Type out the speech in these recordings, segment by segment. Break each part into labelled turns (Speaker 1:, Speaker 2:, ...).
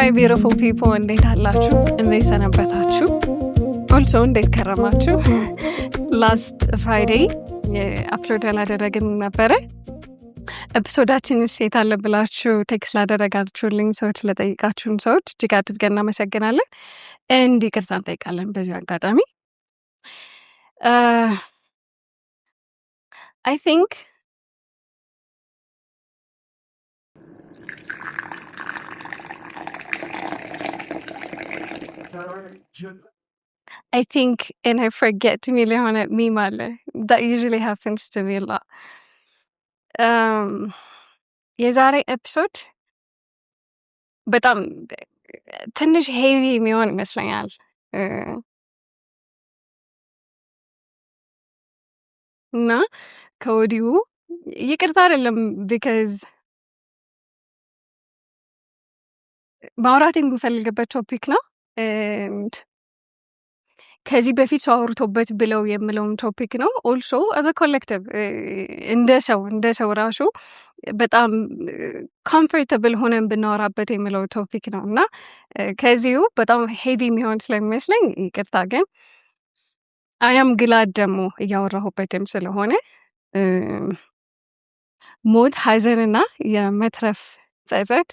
Speaker 1: my beautiful people እንዴት አላችሁ? እንዴት ሰነበታችሁ? also እንዴት ከረማችሁ? last Friday አፕሎድ ያላደረግን ነበረ። ኤፒሶዳችን ሴት አለ ብላችሁ ቴክስት ላደረጋችሁልኝ ሰዎች፣ ለጠይቃችሁን ሰዎች እጅግ አድርገን እናመሰግናለን። ይቅርታ እንጠይቃለን በዚህ አጋጣሚ። I think and I forget የሚል የሆነ meme አለ. That usually happens to me a lot. የዛሬ ኤፒሶድ በጣም ትንሽ ሄቪ የሚሆን ይመስለኛል። እና ከወዲሁ ይቅርታ አይደለም because ማውራት የምፈልግበት ቶፒክ ነው። ከዚህ በፊት ሰው አውርቶበት ብለው የምለውን ቶፒክ ነው። ኦልሶ አዘ ኮሌክቲቭ እንደ ሰው ራሱ በጣም ኮምፎርታብል ሆነን ብናወራበት የምለው ቶፒክ ነው እና ከዚሁ በጣም ሄቪ የሚሆን ስለሚመስለኝ ይቅርታ። ግን አያም ግላድ ደግሞ እያወራሁበትም ስለሆነ ሞት፣ ሐዘንና የመትረፍ ጸጸት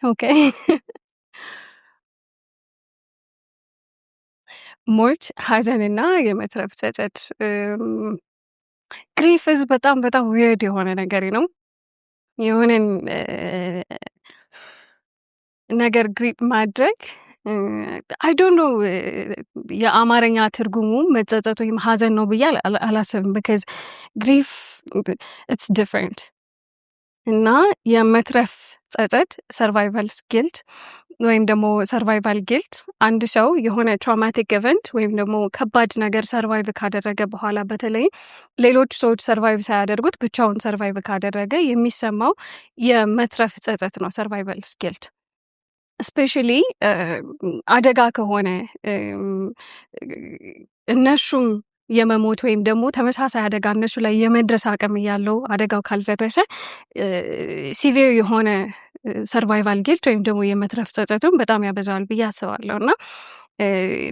Speaker 1: ኦኬ ሞት፣ ሐዘንና የመትረፍ ጸጸት ግሪፍዝ በጣም ዊርድ የሆነ ነገር ነው። የሆነን ነገር ግሪፕ ማድረግ አይ ዶንት ኖ የአማርኛ ትርጉሙ መጸጸት ወይም ሐዘን ነው ብዬ አላስብም። because grief it's different እና የመትረፍ ጸጸት ሰርቫይቫል ጊልት ወይም ደግሞ ሰርቫይቫል ጊልት አንድ ሰው የሆነ ትራውማቲክ ኢቨንት ወይም ደግሞ ከባድ ነገር ሰርቫይቭ ካደረገ በኋላ በተለይ ሌሎች ሰዎች ሰርቫይቭ ሳያደርጉት ብቻውን ሰርቫይቭ ካደረገ የሚሰማው የመትረፍ ጸጸት ነው ሰርቫይቫል ጊልት። ስፔሻሊ አደጋ ከሆነ እነሱም የመሞት ወይም ደግሞ ተመሳሳይ አደጋ እነሱ ላይ የመድረስ አቅም እያለው አደጋው ካልደረሰ ሲቪር የሆነ ሰርቫይቫል ጊልት ወይም ደግሞ የመትረፍ ጸጸቱን በጣም ያበዛዋል ብዬ አስባለሁ። እና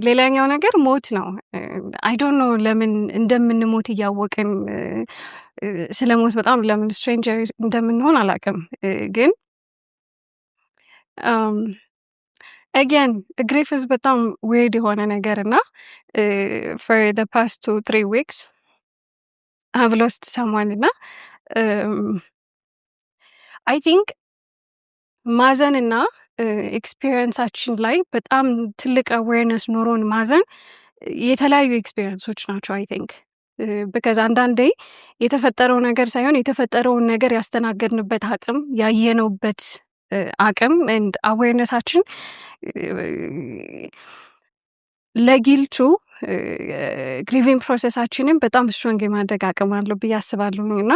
Speaker 1: ሌላኛው ነገር ሞት ነው። አይ ዶንት ኖ ለምን እንደምንሞት እያወቅን ስለ ሞት በጣም ለምን ስትሬንጀር እንደምንሆን አላውቅም። ግን again grief is በጣም weird የሆነ ነገር እና for the past 2-3 weeks I've lost someone እና I think ማዘን እና ኤክስፒሪየንሳችን ላይ በጣም ትልቅ awareness ኖሮን ማዘን የተለያዩ ኤክስፒሪየንሶች ናቸው። I think because አንዳንዴ የተፈጠረው ነገር ሳይሆን የተፈጠረውን ነገር ያስተናገድንበት አቅም ያየነውበት አቅም and awarenessአችን ለጊልቱ ግሪቪንግ ፕሮሰሳችንን በጣም ስትሮንግ የማድረግ አቅም አለው ብዬ አስባለሁ። እና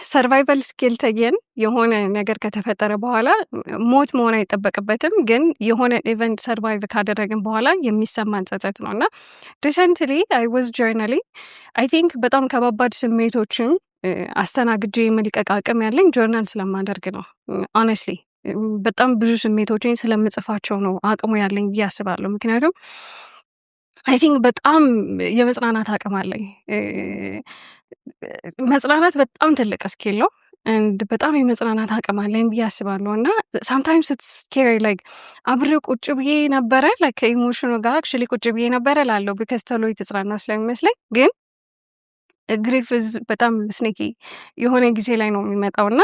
Speaker 1: ሰርቫይቫል ስኪል ተገን የሆነ ነገር ከተፈጠረ በኋላ ሞት መሆን አይጠበቅበትም፣ ግን የሆነ ኢቨንት ሰርቫይቭ ካደረግን በኋላ የሚሰማን ጸጸት ነው። እና ሪሰንትሊ አይ ዋዝ ጆርናሊንግ አይ ቲንክ በጣም ከባባድ ስሜቶችን አስተናግጄ የመልቀቅ አቅም ያለኝ ጆርናል ስለማደርግ ነው። ሆነስትሊ በጣም ብዙ ስሜቶችን ስለምጽፋቸው ነው አቅሙ ያለኝ ብዬ አስባለሁ። ምክንያቱም አይ ቲንክ በጣም የመጽናናት አቅም አለኝ። መጽናናት በጣም ትልቅ ስኪል ነው and በጣም የመጽናናት አቅም አለኝ ብዬ አስባለሁ። እና sometimes it's scary like አብሬ ቁጭ ብዬ ነበረ like ከኢሞሽኑ ጋር actually ቁጭ ብዬ ነበረ ላለው because ቶሎ የተጽናናው ስለሚመስለኝ፣ ግን ግሪፍ በጣም ስኔኪ የሆነ ጊዜ ላይ ነው የሚመጣው እና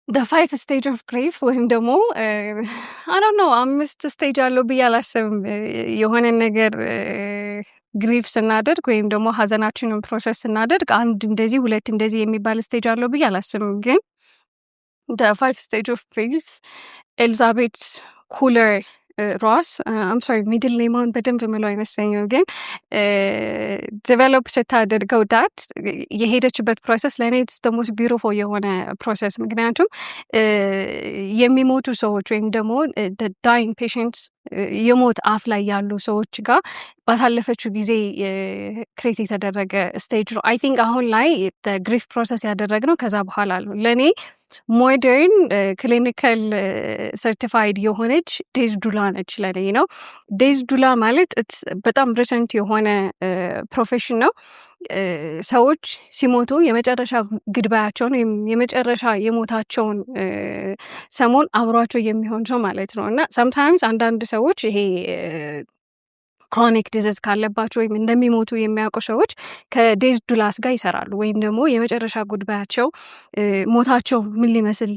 Speaker 1: the 5 stage of grief ወይም ደግሞ I don't know 5 ስቴጅ አለው ብዬ አላስብም። የሆነ ነገር ግሪፍ ስናደርግ ወይም ደግሞ ሐዘናችንን ፕሮሰስ ስናደርግ አንድ እንደዚህ ሁለት እንደዚህ የሚባል ስቴጅ አለው ብዬ አላስብም። ግን the 5 stage of grief ኤልዛቤት ኩለር ሮስ አም ሶሪ ሚድል ኔማውን በደንብ ምለው አይመስለኝም፣ ግን ዴቨሎፕ ስታደርገው ዳት የሄደችበት ፕሮሰስ ለእኔ ሞስት ቢዩቲፉል የሆነ ፕሮሰስ። ምክንያቱም የሚሞቱ ሰዎች ወይም ደግሞ ዳይንግ ፔሽንትስ የሞት አፍ ላይ ያሉ ሰዎች ጋር ባሳለፈችው ጊዜ ክሬት የተደረገ ስቴጅ ነው። አይ ቲንክ አሁን ላይ ግሪፍ ፕሮሰስ ያደረግነው ከዛ በኋላ ነው። ለእኔ ሞደርን ክሊኒካል ሰርቲፋይድ የሆነች ዴዝ ዱላ ነች ለኔ ነው። ዴዝ ዱላ ማለት በጣም ሪሰንት የሆነ ፕሮፌሽን ነው። ሰዎች ሲሞቱ የመጨረሻ ግድባያቸውን ወይም የመጨረሻ የሞታቸውን ሰሞን አብሯቸው የሚሆን ሰው ማለት ነው። እና ሳምታይምስ አንዳንድ ሰዎች ይሄ ክሮኒክ ዲዚዝ ካለባቸው ወይም እንደሚሞቱ የሚያውቁ ሰዎች ከዴዝ ዱላስ ጋር ይሰራሉ፣ ወይም ደግሞ የመጨረሻ ጉድባያቸው ሞታቸው ምን ሊመስል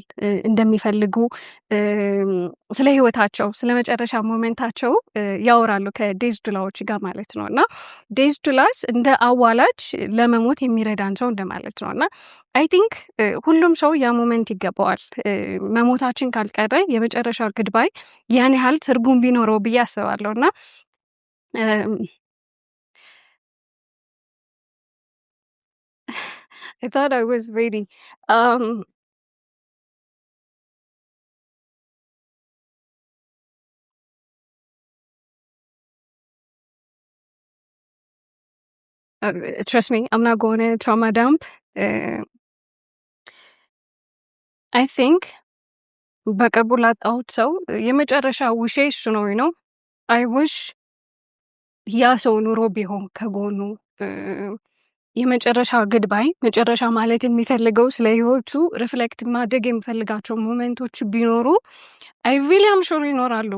Speaker 1: እንደሚፈልጉ ስለ ህይወታቸው ስለ መጨረሻ ሞመንታቸው ያወራሉ ከዴዝ ዱላዎች ጋር ማለት ነው። እና ዴዝ ዱላስ እንደ አዋላጅ ለመሞት የሚረዳን ሰው እንደማለት ነው። እና አይ ቲንክ ሁሉም ሰው ያ ሞመንት ይገባዋል። መሞታችን ካልቀረ የመጨረሻ ግድባይ ያን ያህል ትርጉም ቢኖረው ብዬ አስባለሁ። እና I thought I was ready. Trust me, I'm not going to trauma dump. I think በቅርቡ ላጣሁት ሰው የመጨረሻ ውሼ እሱ ነው ነው። I wish ያ ሰው ኑሮ ቢሆን ከጎኑ የመጨረሻ ግድባይ መጨረሻ ማለት የሚፈልገው ስለ ህይወቱ ሪፍሌክት ማድረግ የሚፈልጋቸው ሞመንቶች ቢኖሩ አይ ሪሊ አም ሹር ይኖራሉ።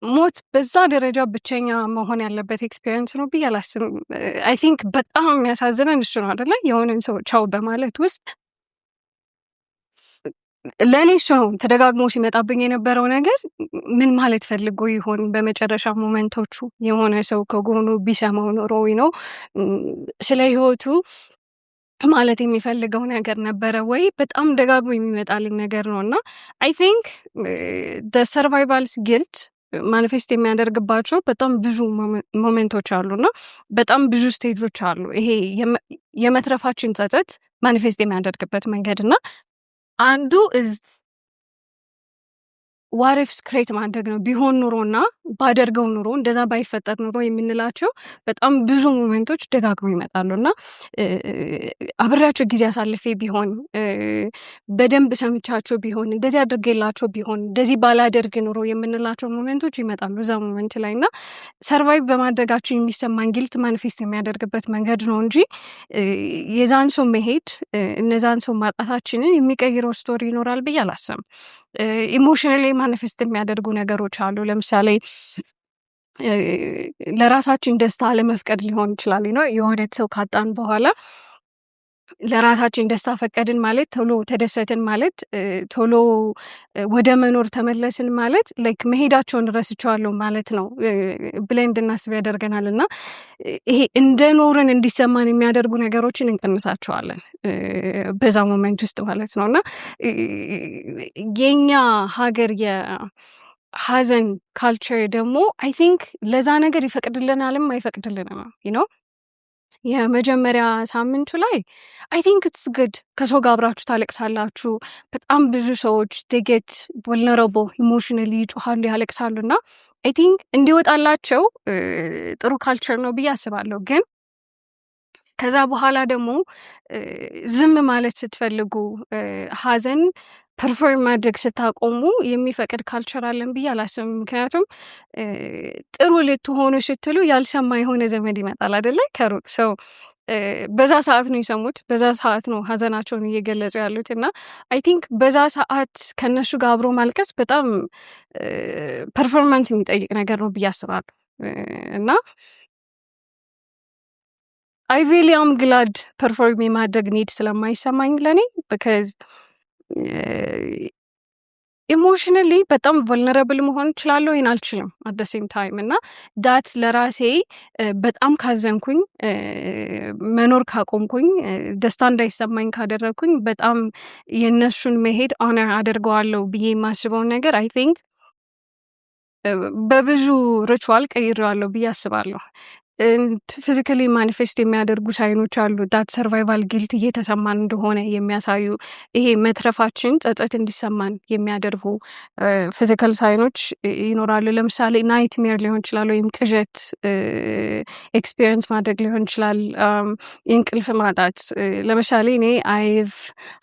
Speaker 1: ሞት በዛ ደረጃ ብቸኛ መሆን ያለበት ኤክስፒሪየንስ ነው ብዬ አላስብም። አይ ቲንክ በጣም የሚያሳዝነን እሱ ነው አይደለ? የሆነን ሰው ቻው በማለት ውስጥ ለእኔ እሱ ነው ተደጋግሞ ሲመጣብኝ የነበረው ነገር። ምን ማለት ፈልጎ ይሆን በመጨረሻ ሞመንቶቹ የሆነ ሰው ከጎኑ ቢሰማው ኖሮ ነው ስለ ህይወቱ ማለት የሚፈልገው ነገር ነበረ ወይ? በጣም ደጋግሞ የሚመጣልን ነገር ነው። እና አይ ቲንክ ሰርቫይቫልስ ጊልት ማኒፌስት የሚያደርግባቸው በጣም ብዙ ሞመንቶች አሉና በጣም ብዙ ስቴጆች አሉ። ይሄ የመትረፋችን ጸጸት ማኒፌስት የሚያደርግበት መንገድ እና አንዱ ዋሪፍስ ክሬት ማድረግ ነው። ቢሆን ኑሮና ባደርገው ኑሮ እንደዛ ባይፈጠር ኑሮ የምንላቸው በጣም ብዙ ሞመንቶች ደጋግሞ ይመጣሉ። እና አብሬያቸው ጊዜ አሳልፌ ቢሆን በደንብ ሰምቻቸው ቢሆን እንደዚህ አድርጌላቸው ቢሆን እንደዚህ ባላደርግ ኑሮ የምንላቸው ሞመንቶች ይመጣሉ እዛ ሞመንት ላይ። እና ሰርቫይቭ በማድረጋቸው የሚሰማን ጊልት ማኒፌስት የሚያደርግበት መንገድ ነው እንጂ የዛን ሰው መሄድ እነዛን ሰው ማጣታችንን የሚቀይረው ስቶሪ ይኖራል ብዬ አላስብም። ኢሞሽናሊ ማኒፌስት የሚያደርጉ ነገሮች አሉ። ለምሳሌ ለራሳችን ደስታ ለመፍቀድ ሊሆን ይችላል ነው። የሆነ ሰው ካጣን በኋላ ለራሳችን ደስታ ፈቀድን ማለት ቶሎ ተደሰትን ማለት ቶሎ ወደ መኖር ተመለስን ማለት ላይክ መሄዳቸውን ረስቸዋለሁ ማለት ነው ብለን እንድናስብ ያደርገናል። እና ይሄ እንደ ኖርን እንዲሰማን የሚያደርጉ ነገሮችን እንቀንሳቸዋለን በዛ ሞመንት ውስጥ ማለት ነው። እና የኛ ሀገር የሀዘን ካልቸር ደግሞ አይ ቲንክ ለዛ ነገር ይፈቅድልናልም አይፈቅድልንም ነው። የመጀመሪያ ሳምንቱ ላይ አይ ቲንክ ኢትስ ጉድ ከሰው ጋር አብራችሁ ታለቅሳላችሁ። በጣም ብዙ ሰዎች ዴጌት ቮልነራብል ኢሞሽናሊ ይጮሃሉ፣ ያለቅሳሉ። እና አይ ቲንክ እንዲወጣላቸው ጥሩ ካልቸር ነው ብዬ አስባለሁ። ግን ከዛ በኋላ ደግሞ ዝም ማለት ስትፈልጉ ሀዘን ፐርፎርም ማድረግ ስታቆሙ የሚፈቅድ ካልቸር አለን ብዬ አላስብም። ምክንያቱም ጥሩ ልትሆኑ ስትሉ ያልሰማ የሆነ ዘመድ ይመጣል አይደለ? ከሩቅ ሰው በዛ ሰዓት ነው የሰሙት፣ በዛ ሰዓት ነው ሀዘናቸውን እየገለጹ ያሉት። እና አይ ቲንክ በዛ ሰዓት ከነሱ ጋር አብሮ ማልቀስ በጣም ፐርፎርማንስ የሚጠይቅ ነገር ነው ብዬ አስባለሁ። እና አይ ሪሊ አም ግላድ ፐርፎርም የማድረግ ኒድ ስለማይሰማኝ ለኔ ቢካዝ ኢሞሽናሊ በጣም ቮልነራብል መሆን እችላለሁ ወይን አልችልም አት ዘ ሴም ታይም። እና ዳት ለራሴ በጣም ካዘንኩኝ መኖር ካቆምኩኝ ደስታ እንዳይሰማኝ ካደረግኩኝ በጣም የነሱን መሄድ ኦነር አደርገዋለሁ ብዬ የማስበውን ነገር አይ ቲንክ በብዙ ሪቹዋል ቀይሬዋለሁ ብዬ አስባለሁ። ፊዚካሊ ማኒፌስት የሚያደርጉ ሳይኖች አሉ ዳት ሰርቫይቫል ጊልት እየተሰማን እንደሆነ የሚያሳዩ ይሄ መትረፋችን ጸጸት እንዲሰማን የሚያደርጉ ፊዚካል ሳይኖች ይኖራሉ። ለምሳሌ ናይት ሜር ሊሆን ይችላል ወይም ቅዠት ኤክስፒሪየንስ ማድረግ ሊሆን ይችላል። የእንቅልፍ ማጣት ለምሳሌ እኔ አይቭ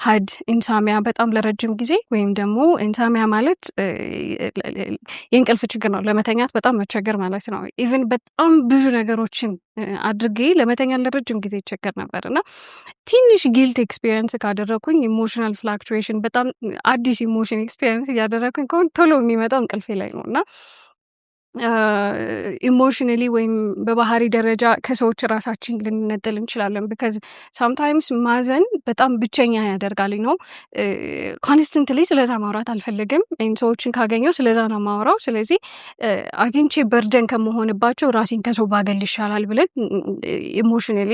Speaker 1: ሀድ ኢንሳሚያ በጣም ለረጅም ጊዜ ወይም ደግሞ ኢንሳሚያ ማለት የእንቅልፍ ችግር ነው። ለመተኛት በጣም መቸገር ማለት ነው። ኢቭን በጣም ብዙ ነገሮችን አድርጌ ለመተኛት ለረጅም ጊዜ ይቸገር ነበር እና ትንሽ ጊልት ኤክስፒሪየንስ ካደረኩኝ ኢሞሽናል ፍላክቹዌሽን በጣም አዲስ ኢሞሽን ኤክስፒሪየንስ እያደረኩኝ ከሆነ ቶሎ የሚመጣው እንቅልፌ ላይ ነው እና ኢሞሽናሊ ወይም በባህሪ ደረጃ ከሰዎች ራሳችን ልንነጥል እንችላለን። ቢካዝ ሳምታይምስ ማዘን በጣም ብቸኛ ያደርጋል ነው። ኮንስተንትሊ ስለዛ ማውራት አልፈልግም። ሰዎችን ካገኘው ስለዛ ነው ማውራው። ስለዚህ አግኝቼ በርደን ከመሆንባቸው ራሴን ከሰው ባገል ይሻላል ብለን ኢሞሽናሊ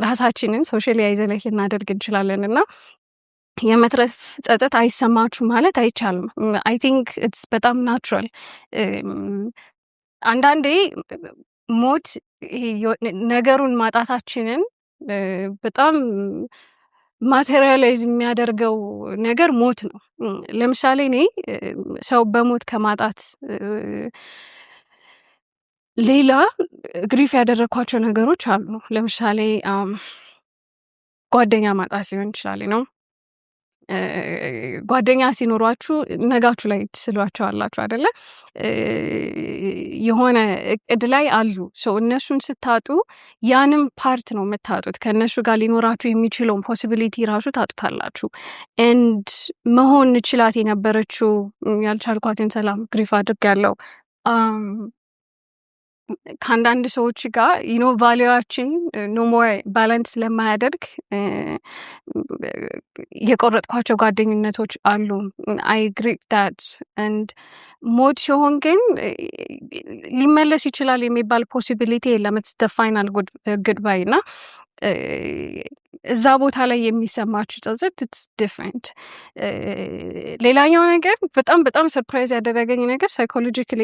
Speaker 1: ራሳችንን ሶሻሊ አይዞሌት ልናደርግ እንችላለን እና የመትረፍ ጸጸት አይሰማችሁ ማለት አይቻልም። አይ ቲንክ ኢትስ በጣም ናቹራል። አንዳንዴ ሞት ይሄ ነገሩን ማጣታችንን በጣም ማቴሪያላይዝ የሚያደርገው ነገር ሞት ነው። ለምሳሌ እኔ ሰው በሞት ከማጣት ሌላ ግሪፍ ያደረኳቸው ነገሮች አሉ። ለምሳሌ ጓደኛ ማጣት ሊሆን ይችላል ነው። ጓደኛ ሲኖሯችሁ ነጋችሁ ላይ ትስሏቸው አላችሁ አይደለ? የሆነ እቅድ ላይ አሉ። እነሱን ስታጡ ያንም ፓርት ነው የምታጡት። ከእነሱ ጋር ሊኖራችሁ የሚችለውን ፖሲቢሊቲ ራሱ ታጡታላችሁ። ኤንድ መሆን ችላት የነበረችው ያልቻልኳትን ሰላም ግሪፍ አድርጌያለሁ። ከአንዳንድ ሰዎች ጋር ቫሊዋችን ኖሞር ባላንስ ስለማያደርግ የቆረጥኳቸው ጓደኝነቶች አሉ። አይ ግሪት ዳት ኤንድ ሞት ሲሆን ግን ሊመለስ ይችላል የሚባል ፖሲቢሊቲ የለም። ኢትስ ዘ ፋይናል ጉድባይ እና እዛ ቦታ ላይ የሚሰማችሁ ጸጸት ኢትስ ዲፍረንት። ሌላኛው ነገር በጣም ሰርፕራይዝ ያደረገኝ ነገር ሳይኮሎጂካሊ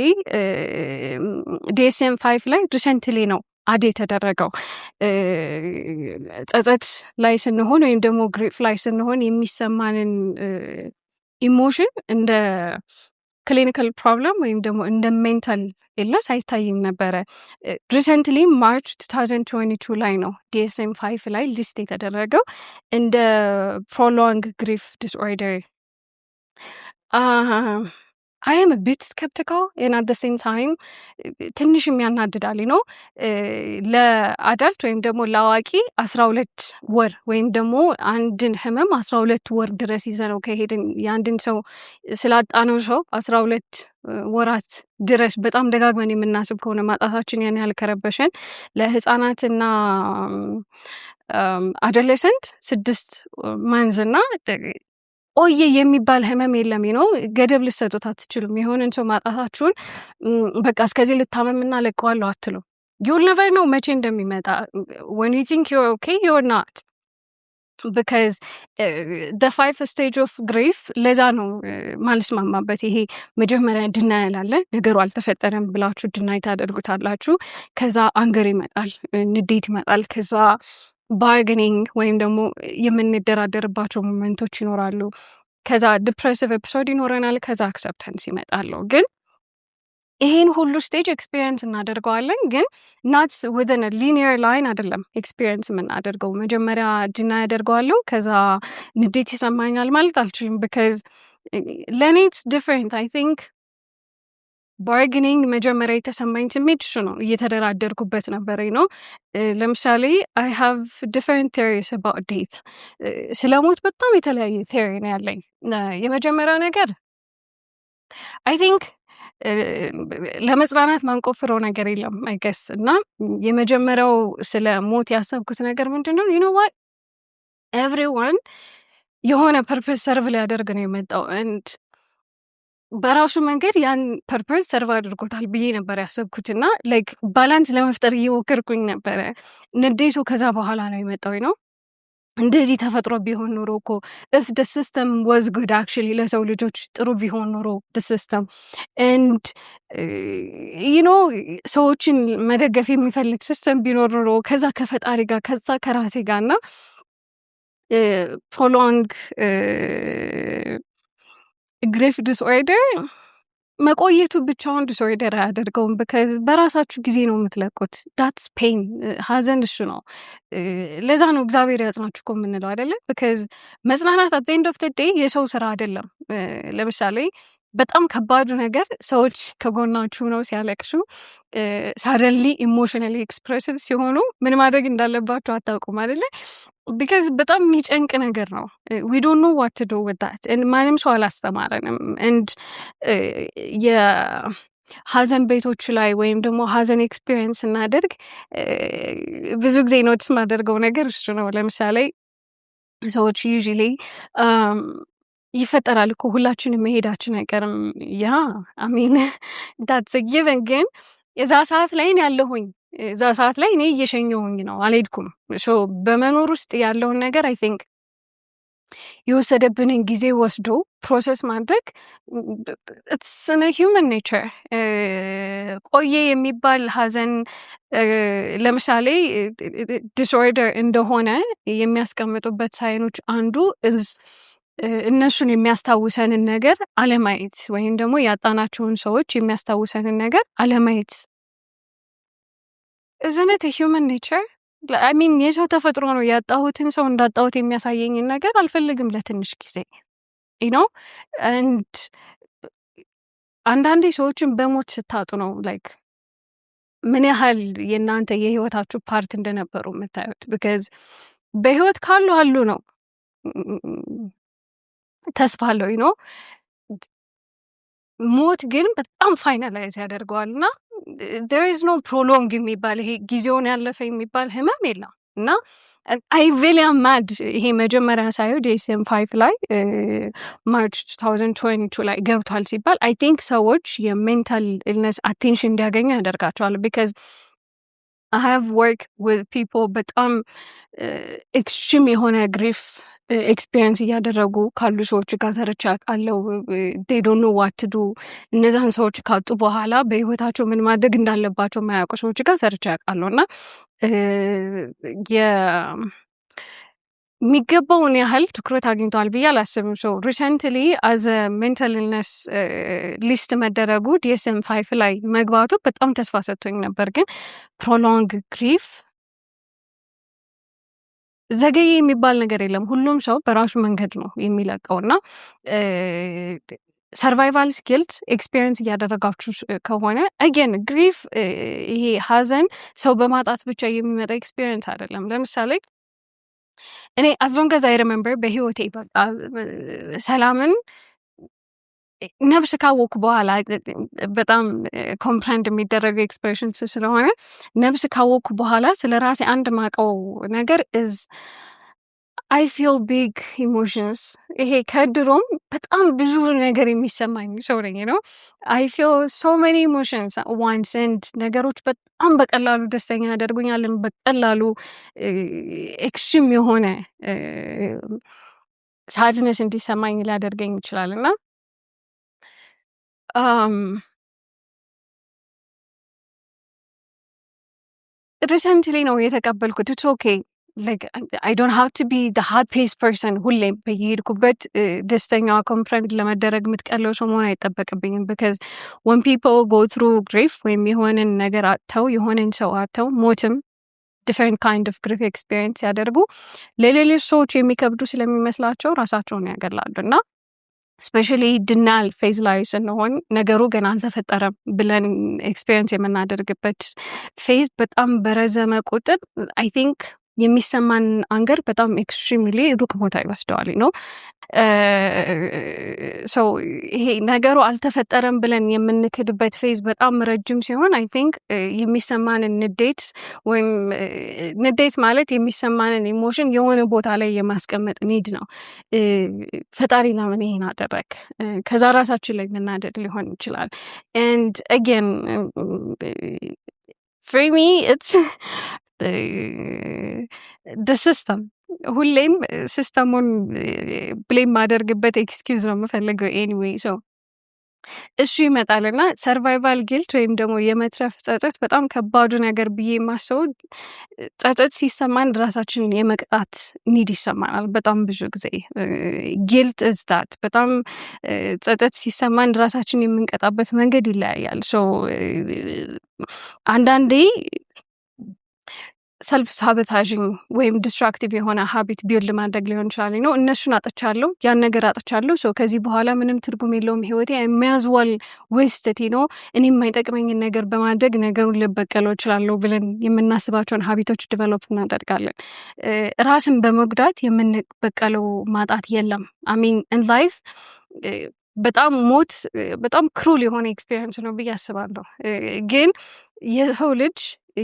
Speaker 1: DSM-5 ላይ ሪሰንትሊ ነው አድ የተደረገው። ጸጸት ላይ ስንሆን ወይም ደግሞ ግሪፍ ላይ ስንሆን የሚሰማንን ኢሞሽን እንደ ክሊኒካል ፕሮብለም ወይም ደግሞ እንደ ሜንታል ኢልነስ አይታይም ነበረ። ሪሰንትሊ ማርች 2022 ላይ ነው DSM-5 ላይ ሊስት የተደረገው እንደ ፕሮሎንግ ግሪፍ ዲስኦርደር። I am a bit skeptical and at the same time ትንሽ የሚያናድዳል ነው። ለአዳልት ወይም ደግሞ ለአዋቂ 12 ወር ወይም ደግሞ አንድን ህመም 12 ወር ድረስ ይዘነው ከሄድን የአንድን ሰው ስላጣነው ሰው 12 ወራት ድረስ በጣም ደጋግመን የምናስብ ከሆነ ማጣታችን ያን ያህል ከረበሸን ለህፃናትና አዶሌሰንት 6 መንዝና ኦዬ የሚባል ህመም የለም ነው። ገደብ ልሰጡት አትችሉም። የሆነን ሰው ማጣታችሁን በቃ እስከዚህ ልታመምና ለቀዋለሁ አትሉም። you'll never know መቼ እንደሚመጣ when you think you're okay you're not because the 5 stage of grief ለዛ ነው ማልስማማበት። ይሄ መጀመሪያ ድናያል አለ፣ ነገሩ አልተፈጠረም ብላችሁ ድናይ ታደርጉታላችሁ። ከዛ አንገር ይመጣል፣ ንዴት ይመጣል። ከዛ ባርገኒንግ ወይም ደግሞ የምንደራደርባቸው ሞመንቶች ይኖራሉ። ከዛ ዲፕሬሲቭ ኤፒሶድ ይኖረናል። ከዛ አክሰፕታንስ ይመጣል። ግን ይሄን ሁሉ ስቴጅ ኤክስፒሪየንስ እናደርገዋለን። ግን ናት ዊዝን ሊኒየር ላይን አይደለም ኤክስፒሪየንስ የምናደርገው። መጀመሪያ ድና ያደርገዋለሁ፣ ከዛ ንዴት ይሰማኛል ማለት አልችልም። ቢካዝ ለእኔ ኢትስ ዲፍረንት። አይ ቲንክ ባርገኒንግ መጀመሪያ የተሰማኝ ስሜት እሱ ነው። እየተደራደርኩበት ነበረ ነው። ለምሳሌ አይ ሃቭ ዲፈረንት ቴዎሪስ አባውት ዴት። ስለ ሞት በጣም የተለያየ ቴዎሪ ነው ያለኝ። የመጀመሪያው ነገር አይ ቲንክ ለመጽናናት ማንቆፍረው ነገር የለም አይገስ። እና የመጀመሪያው ስለ ሞት ያሰብኩት ነገር ምንድነው? ዩ ኖ ዋት ኤቭሪዋን የሆነ ፐርፐስ ሰርቭ ሊያደርግ ነው የመጣው and በራሱ መንገድ ያን ፐርፐስ ሰርቭ አድርጎታል ብዬ ነበር ያሰብኩትና ላይክ ባላንስ ለመፍጠር እየሞከርኩኝ ነበረ። ንዴቱ ከዛ በኋላ ነው የመጣው ነው። እንደዚህ ተፈጥሮ ቢሆን ኖሮ እኮ if the system was good actually ለሰው ልጆች ጥሩ ቢሆን ኖሮ the system and you know ሰዎችን መደገፍ የሚፈልግ ሲስተም ቢኖር ኖሮ ከዛ ከፈጣሪ ጋር ከዛ ከራሴ ጋር እና prolong grief disorder መቆየቱ ብቻውን ዲስኦርደር አያደርገውም። because በራሳችሁ ጊዜ ነው የምትለቁት። that's pain ሀዘን እሱ ነው። ለዛ ነው እግዚአብሔር ያጽናችሁ እኮ የምንለው አይደለ? because መጽናናት at the end of the day የሰው ስራ አይደለም። ለምሳሌ በጣም ከባዱ ነገር ሰዎች ከጎናችሁ ነው ሲያለቅሱ ሳደንሊ ኢሞሽናሊ ኤክስፕሬሲቭ ሲሆኑ ምን ማድረግ እንዳለባችሁ አታውቁም አይደለ? because በጣም የሚጨንቅ ነገር ነው። we don't know what to do with that and ማንም ሰው አላስተማረንም and የሀዘን ቤቶች ላይ ወይም ደግሞ ሀዘን ኤክስፒሪየንስ እናደርግ ብዙ ጊዜ ኖትስ ማደርገው ነገር እሱ ነው። ለምሳሌ ሰዎች ዩዥሊ ይፈጠራል እኮ ሁላችንም መሄዳችን አይቀርም። ያ አሚን that's a given ግን የዛ ሰዓት ላይ ነው ያለሁኝ እዛ ሰዓት ላይ እኔ እየሸኘሁኝ ነው አልሄድኩም። ሶ በመኖር ውስጥ ያለውን ነገር አይ ቲንክ የወሰደብንን ጊዜ ወስዶ ፕሮሰስ ማድረግ it's in a human nature። ቆየ የሚባል ሀዘን ለምሳሌ ዲስኦርደር እንደሆነ የሚያስቀምጡበት ሳይኖች አንዱ እነሱን የሚያስታውሰንን ነገር አለማየት ወይም ደግሞ ያጣናቸውን ሰዎች የሚያስታውሰንን ነገር አለማየት isn't it a human nature? I mean የሰው ተፈጥሮ ነው። ያጣሁትን ሰው እንዳጣሁት የሚያሳየኝን ነገር አልፈልግም ለትንሽ ጊዜ you know and አንዳንዴ ሰዎችን በሞት ስታጡ ነው like ምን ያህል የእናንተ የህይወታችሁ ፓርት እንደነበሩ የምታዩት። because በህይወት ካሉ አሉ ነው ተስፋ አለው you know ሞት ግን በጣም ፋይናላይዝ ያደርገዋል እና there is no prolong የሚባል ይሄ ጊዜውን ያለፈ የሚባል ህመም የለም። እና I really am mad ይሄ መጀመሪያ ሳይሆን DSM-5 ላይ ማርች 2022 ላይ ገብቷል ሲባል I think ሰዎች የሜንታል ኢልነስ አቴንሽን እንዲያገኙ ያደርጋቸዋል። because I have worked with people በጣም ኤክስትሪም የሆነ ግሪፍ ኤክስፒሪየንስ እያደረጉ ካሉ ሰዎች ጋር ሰርቼ አውቃለሁ። they don't know what to do እነዛን ሰዎች ካጡ በኋላ በህይወታቸው ምን ማድረግ እንዳለባቸው የማያውቁ ሰዎች ጋር ሰርቼ አውቃለሁ እና የሚገባውን ያህል ትኩረት አግኝቷል ብዬ አላስብም። ሰው ሪሰንትሊ አዘ ሜንታል ኢልነስ ሊስት መደረጉ DSM-5 ላይ መግባቱ በጣም ተስፋ ሰጥቶኝ ነበር። ግን ፕሮሎንግ ግሪፍ ዘገየ የሚባል ነገር የለም። ሁሉም ሰው በራሱ መንገድ ነው የሚለቀው እና ሰርቫይቫል ስኪልስ ኤክስፒሪየንስ እያደረጋችሁ ከሆነ አገን ግሪፍ ይሄ ሀዘን ሰው በማጣት ብቻ የሚመጣ ኤክስፒሪየንስ አይደለም። ለምሳሌ እኔ as long as I remember በህይወቴ በቃ ሰላምን ነብስ ካወኩ በኋላ በጣም ኮምፕሬንድ የሚደረገው ኤክስፕሬሽን ስለሆነ ነብስ ካወኩ በኋላ ስለራሴ አንድ ማቀው ነገር is I feel big emotions። ይሄ ከድሮም በጣም ብዙ ነገር የሚሰማኝ ሰው ነኝ ነው። I feel so many emotions at once and ነገሮች በጣም በቀላሉ ደስተኛ ያደርጉኛል። በቀላሉ ኤክስትሪም የሆነ ሳድነስ እንዲሰማኝ ሊያደርገኝ ይችላል እና recently ነው የተቀበልኩት it's okay like I don't have to be the happiest person ሁሌም በየሄድኩበት ደስተኛዋ ኮንፍረንት ለመደረግ የምትቀለው ሰው መሆን አይጠበቅብኝም። because when people go through grief ወይም የሆነን ነገር አጥተው የሆነን ሰው አጥተው ሞትም different kind of grief experience ያደርጉ ለሌሎች ሰዎች የሚከብዱ ስለሚመስላቸው ራሳቸውን ያገላሉ እና especially denial phase ላይ ስንሆን ነገሩ ገና አልተፈጠረም ብለን ኤክስፒሪየንስ የምናደርግበት ፌዝ በጣም በረዘመ ቁጥር I think የሚሰማን አንገር በጣም ኤክስትሪምሊ ሩቅ ቦታ ይወስደዋል ነው። so ይሄ ነገሩ አልተፈጠረም ብለን የምንክድበት ፌዝ በጣም ረጅም ሲሆን I think የሚሰማንን ንዴት ወይም ንዴት ማለት የሚሰማንን ኢሞሽን የሆነ ቦታ ላይ የማስቀመጥ ኒድ ነው። ፈጣሪ ለምን ይሄን አደረክ ከዛ ራሳችን ላይ መናደድ ሊሆን ይችላል። and again for me it's the system ሁሌም ሲስተሙን ብሌም ማደርግበት ኤክስኪውዝ ነው የምፈልገው ኤኒዌይ ሶ እሱ ይመጣልና ሰርቫይቫል ጊልት ወይም ደግሞ የመትረፍ ጸጸት በጣም ከባዱ ነገር ብዬ የማስበው ጸጸት ሲሰማን ራሳችንን የመቅጣት ኒድ ይሰማናል። በጣም ብዙ ጊዜ ጊልት እዝታት በጣም ጸጸት ሲሰማን ራሳችንን የምንቀጣበት መንገድ ይለያያል። ሶ አንዳንዴ ሰልፍ ሳቦታጂንግ ወይም ዲስትራክቲቭ የሆነ ሀቢት ቢልድ ማድረግ ሊሆን ይችላል ነው። እነሱን አጥቻለሁ፣ ያን ነገር አጥቻለሁ። ሶ ከዚህ በኋላ ምንም ትርጉም የለውም ህይወቴ የሚያዝዋል ዌስትቲ ነው። እኔ የማይጠቅመኝን ነገር በማድረግ ነገሩን ልበቀለው እችላለሁ ብለን የምናስባቸውን ሀቢቶች ዲቨሎፕ እናደርጋለን። ራስን በመጉዳት የምንበቀለው ማጣት የለም። አሚን ኢን ላይፍ በጣም ሞት በጣም ክሩል የሆነ ኤክስፔሪንስ ነው ብዬ አስባለሁ። ግን የሰው ልጅ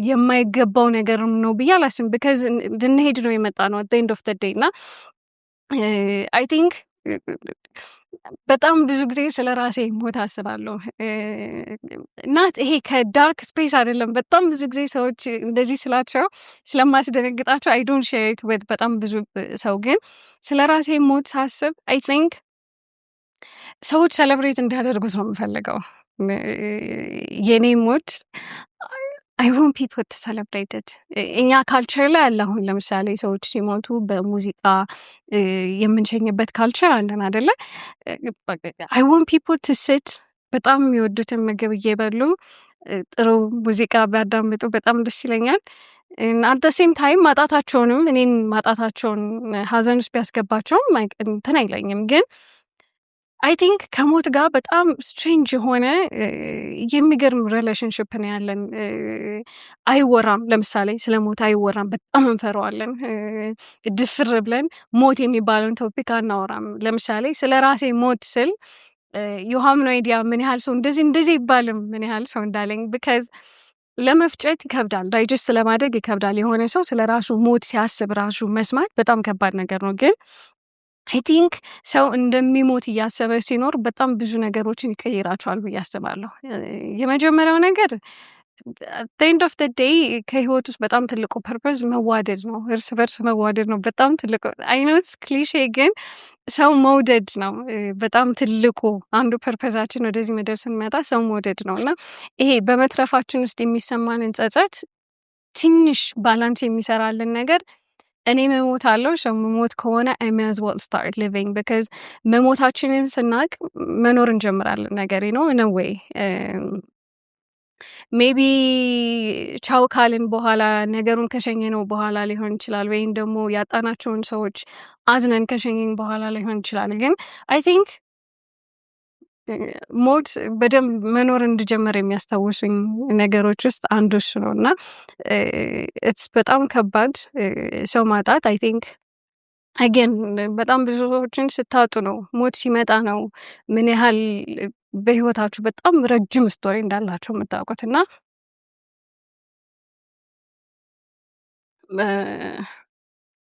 Speaker 1: የማይገባው ነገር ነው ብዬ አላስብም። ቢካዝ ልንሄድ ነው የመጣ ነው አት ኤንድ ኦፍ ዘ ዴይ እና አይ ቲንክ በጣም ብዙ ጊዜ ስለ ራሴ ሞት አስባለሁ። እናት ይሄ ከዳርክ ስፔስ አይደለም። በጣም ብዙ ጊዜ ሰዎች እንደዚህ ስላቸው ስለማስደነግጣቸው አይ ዶንት ሼር ኢት ዊዝ በጣም ብዙ ሰው። ግን ስለ ራሴ ሞት ሳስብ አይ ቲንክ ሰዎች ሴሌብሬት እንዲያደርጉት ነው የምፈልገው። የኔ ሞት አይ ዋንት ፒፕል ቱ ሴሌብሬት ኢት። እኛ ካልቸር ላይ አለ። አሁን ለምሳሌ ሰዎች ሲሞቱ በሙዚቃ የምንሸኝበት ካልቸር አለን አይደለ? አይ ዋንት ፒፕል ቱ ሲት በጣም የሚወዱትን ምግብ እየበሉ ጥሩ ሙዚቃ ቢያዳምጡ በጣም ደስ ይለኛል። አት ዘ ሴም ታይም ማጣታቸውንም እኔን ማጣታቸውን ሀዘን ውስጥ ቢያስገባቸውም እንትን አይለኝም። ግን አይ ቲንክ ከሞት ጋር በጣም ስትሬንጅ የሆነ የሚገርም ሪሌሽንሽፕ ነው ያለን። አይወራም፣ ለምሳሌ ስለ ሞት አይወራም፣ በጣም እንፈራዋለን። ድፍር ብለን ሞት የሚባለውን ቶፒክ አናወራም። ለምሳሌ ስለ ራሴ ሞት ስል ዩሃም ነው አይዲያ ምን ያህል ሰው እንደዚህ ይባልም ምን ያህል ሰው እንዳለኝ ቢካዝ ለመፍጨት ይከብዳል፣ ዳይጀስት ለማድረግ ይከብዳል። የሆነ ሰው ስለ ራሱ ሞት ሲያስብ ራሱ መስማት በጣም ከባድ ነገር ነው። ግን አይ ቲንክ ሰው እንደሚሞት እያሰበ ሲኖር በጣም ብዙ ነገሮችን ይቀይራቸዋል ብዬ አስባለሁ። የመጀመሪያው ነገር ኤንድ ኦፍ ዘ ዴይ ከህይወት ውስጥ በጣም ትልቁ ፐርፐዝ መዋደድ ነው፣ እርስ በርስ መዋደድ ነው። በጣም ትልቁ አይኖት ክሊሼ ግን ሰው መውደድ ነው በጣም ትልቁ አንዱ ፐርፐዛችን። ወደዚህ ምድር ስንመጣ ሰው መውደድ ነው እና ይሄ በመትረፋችን ውስጥ የሚሰማንን ጸጸት ትንሽ ባላንስ የሚሰራልን ነገር እኔ መሞት አለው ሰው መሞት ከሆነ አይ ሜይ አዝ ዌል ስታርት ሊቪንግ ቢካዝ መሞታችንን ስናቅ መኖር እንጀምራለን ነገር ነው ነው ወይ ሜቢ ቻው ካልን በኋላ ነገሩን ከሸኘነው በኋላ ሊሆን ይችላል፣ ወይም ደግሞ ያጣናቸውን ሰዎች አዝነን ከሸኘን በኋላ ሊሆን ይችላል። ግን አይ ቲንክ ሞት በደንብ መኖር እንድጀመር የሚያስታውሱኝ ነገሮች ውስጥ አንዱ እሱ ነው እና ኢትስ በጣም ከባድ ሰው ማጣት። አይ ቲንክ አገን በጣም ብዙ ሰዎችን ስታጡ ነው ሞት ሲመጣ ነው ምን ያህል በህይወታችሁ በጣም ረጅም ስቶሪ እንዳላቸው የምታውቁት እና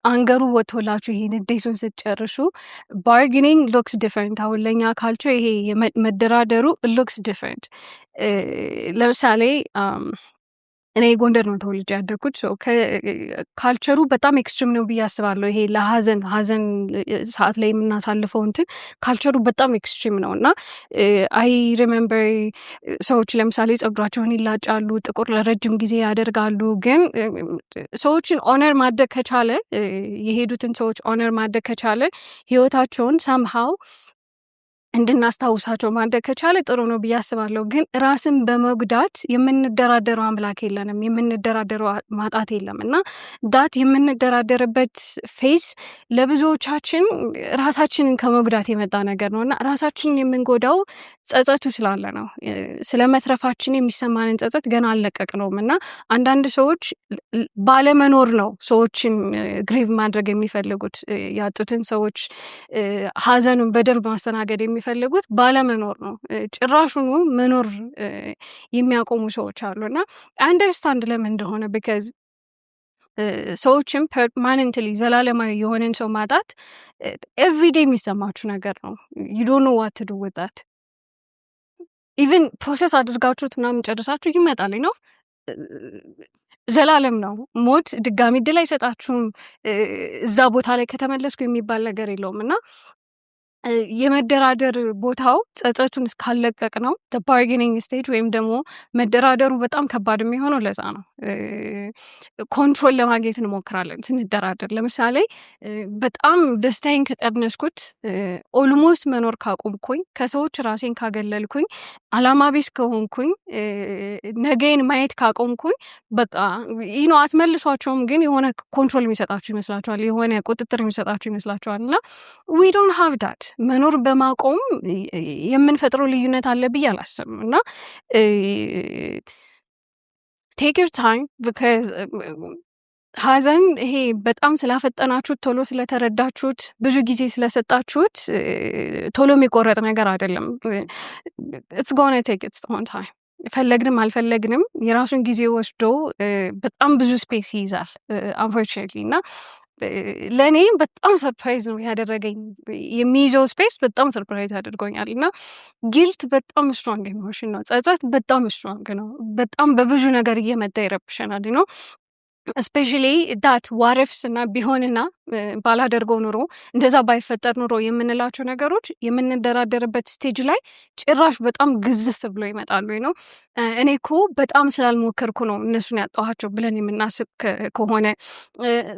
Speaker 1: አንገሩ ወጥቶላችሁ ይሄ ንዴቱን ስትጨርሱ ባርጌኒንግ ሉክስ ዲፈረንት። አሁን ለእኛ ካልቸር ይሄ መደራደሩ ሉክስ ዲፈረንት። ለምሳሌ እኔ ጎንደር ነው ተወልጄ ያደግኩት። ካልቸሩ በጣም ኤክስትሪም ነው ብዬ አስባለሁ። ይሄ ለሀዘን ሰዓት ላይ የምናሳልፈው እንትን ካልቸሩ በጣም ኤክስትሪም ነው እና አይ ሪሜምበር ሰዎች ለምሳሌ ጸጉራቸውን ይላጫሉ፣ ጥቁር ለረጅም ጊዜ ያደርጋሉ። ግን ሰዎችን ኦነር ማድረግ ከቻለ የሄዱትን ሰዎች ኦነር ማድረግ ከቻለ ህይወታቸውን ሳምሃው እንድናስታውሳቸው ማድረግ ከቻለ ጥሩ ነው ብዬ አስባለሁ። ግን ራስን በመጉዳት የምንደራደረው አምላክ የለንም፣ የምንደራደረው ማጣት የለም እና ዳት የምንደራደርበት ፌስ ለብዙዎቻችን ራሳችንን ከመጉዳት የመጣ ነገር ነው እና ራሳችንን የምንጎዳው ጸጸቱ ስላለ ነው። ስለ መትረፋችን የሚሰማንን ጸጸት ገና አልለቀቅነውም እና አንዳንድ ሰዎች ባለመኖር ነው ሰዎችን ግሪቭ ማድረግ የሚፈልጉት። ያጡትን ሰዎች ሀዘኑን በደንብ ማስተናገድ የሚፈልጉት ባለመኖር ነው። ጭራሹኑ መኖር የሚያቆሙ ሰዎች አሉ እና አንደርስታንድ ለምን እንደሆነ ቢካዝ ሰዎችም ፐርማነንትሊ ዘላለማዊ የሆነን ሰው ማጣት ኤቭሪዴ የሚሰማችሁ ነገር ነው። ዩ ዶንት ኖ ዋት ቱ ዱ ዊዝ ዛት። ኢቭን ፕሮሰስ አድርጋችሁት ምናምን ጨርሳችሁ ይመጣል ነው ዘላለም ነው። ሞት ድጋሚ እድል አይሰጣችሁም። እዛ ቦታ ላይ ከተመለስኩ የሚባል ነገር የለውም እና የመደራደር ቦታው ጸጸቱን እስካለቀቅ ነው ባርጌኒንግ ስቴጅ ወይም ደግሞ መደራደሩ በጣም ከባድ የሚሆነው ለዛ ነው። ኮንትሮል ለማግኘት እንሞክራለን ስንደራደር። ለምሳሌ በጣም ደስታዬን ከቀነስኩት፣ ኦልሞስት መኖር ካቆምኩኝ፣ ከሰዎች ራሴን ካገለልኩኝ፣ አላማ ቢስ ከሆንኩኝ፣ ነገን ማየት ካቆምኩኝ በቃ ይኖ አትመልሷቸውም፣ ግን የሆነ ኮንትሮል የሚሰጣችሁ ይመስላችኋል፣ የሆነ ቁጥጥር የሚሰጣችሁ ይመስላችኋል እና we don't have that መኖር በማቆም የምንፈጥረው ልዩነት አለ ብዬ አላስብም እና take your time because ሀዘን ይሄ በጣም ስላፈጠናችሁት ቶሎ ስለተረዳችሁት ብዙ ጊዜ ስለሰጣችሁት ቶሎ የሚቆረጥ ነገር አይደለም። it's gonna take its own time ፈለግንም አልፈለግንም የራሱን ጊዜ ወስዶ በጣም ብዙ ስፔስ ይይዛል unfortunately እና ለእኔ በጣም ሰርፕራይዝ ነው ያደረገኝ። የሚይዘው ስፔስ በጣም ሰርፕራይዝ አድርጎኛል እና ጊልት በጣም ስትሮንግ ኢሞሽን ነው። ጸጸት በጣም ስትሮንግ ነው። በጣም በብዙ ነገር እየመጣ ይረብሸናል ነው እስፔሻሊ ዳት ዋረፍስ እና ቢሆንና ባላደርገው ኑሮ እንደዛ ባይፈጠር ኑሮ የምንላቸው ነገሮች የምንደራደርበት ስቴጅ ላይ ጭራሽ በጣም ግዝፍ ብሎ ይመጣሉ ነው። እኔ እኮ በጣም ስላልሞከርኩ ነው እነሱን ያጣኋቸው ብለን የምናስብ ከሆነ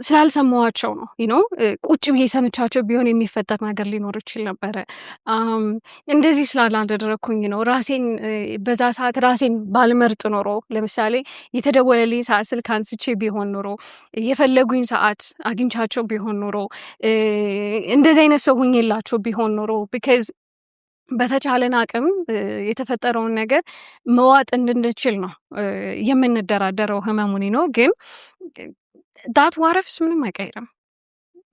Speaker 1: ስላልሰማኋቸው ነው ነው ቁጭ ብዬ ሰምቻቸው ቢሆን የሚፈጠር ነገር ሊኖር ይችል ነበረ። እንደዚህ ስላላደረኩኝ ነው ራሴን በዛ ሰዓት ራሴን ባልመርጥ ኖሮ፣ ለምሳሌ የተደወለልኝ ሰዓት ስልክ አንስቼ ቢሆን ኖሮ፣ የፈለጉኝ ሰዓት አግኝቻቸው ቢሆን ኖሮ፣ እንደዚህ አይነት ሰው ሁኝላቸው ቢሆን ኖሮ ቢካዝ በተቻለን አቅም የተፈጠረውን ነገር መዋጥ እንድንችል ነው የምንደራደረው ህመሙን ነው። ግን ዳት ዋረፍስ ምንም አይቀይርም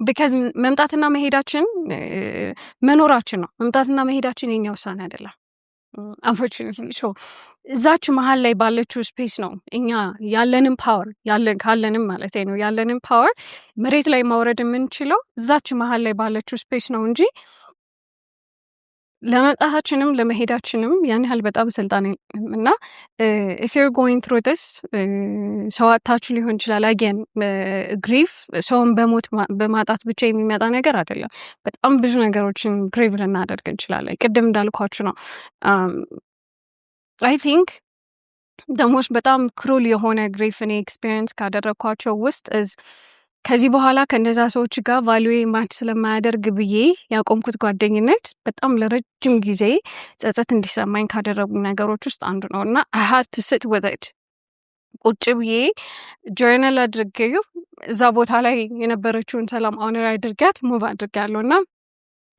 Speaker 1: ቢካዝ መምጣትና መሄዳችን መኖራችን ነው። መምጣትና መሄዳችን የኛ ውሳኔ አይደለም unfortunately so እዛች መሀል ላይ ባለችው ስፔስ ነው እኛ ያለንን ፓወር ካለንም ማለት ነው ያለንን ፓወር መሬት ላይ ማውረድ የምንችለው እዛች መሀል ላይ ባለችው ስፔስ ነው እንጂ ለመምጣታችንም ለመሄዳችንም ያን ያህል በጣም ስልጣን እና if you're going through this ሰው አታችሁ ሊሆን ይችላል። again grief ሰውን በማጣት ብቻ የሚመጣ ነገር አይደለም። በጣም ብዙ ነገሮችን grief ልናደርግ እንችላለን። ቅድም እንዳልኳችሁ ነው I think the most በጣም ክሩል የሆነ grief እኔ ኤክስፒሪየንስ ካደረኳቸው ውስጥ ከዚህ በኋላ ከነዛ ሰዎች ጋር ቫልዩ ማች ስለማያደርግ ብዬ ያቆምኩት ጓደኝነት በጣም ለረጅም ጊዜ ጸጸት እንዲሰማኝ ካደረጉ ነገሮች ውስጥ አንዱ ነው እና I had to sit with it ቁጭ ብዬ ጆርናል አድርጌው እዛ ቦታ ላይ የነበረችውን ሰላም ኦነር አድርጋት ሙቭ አድርጋለሁ እና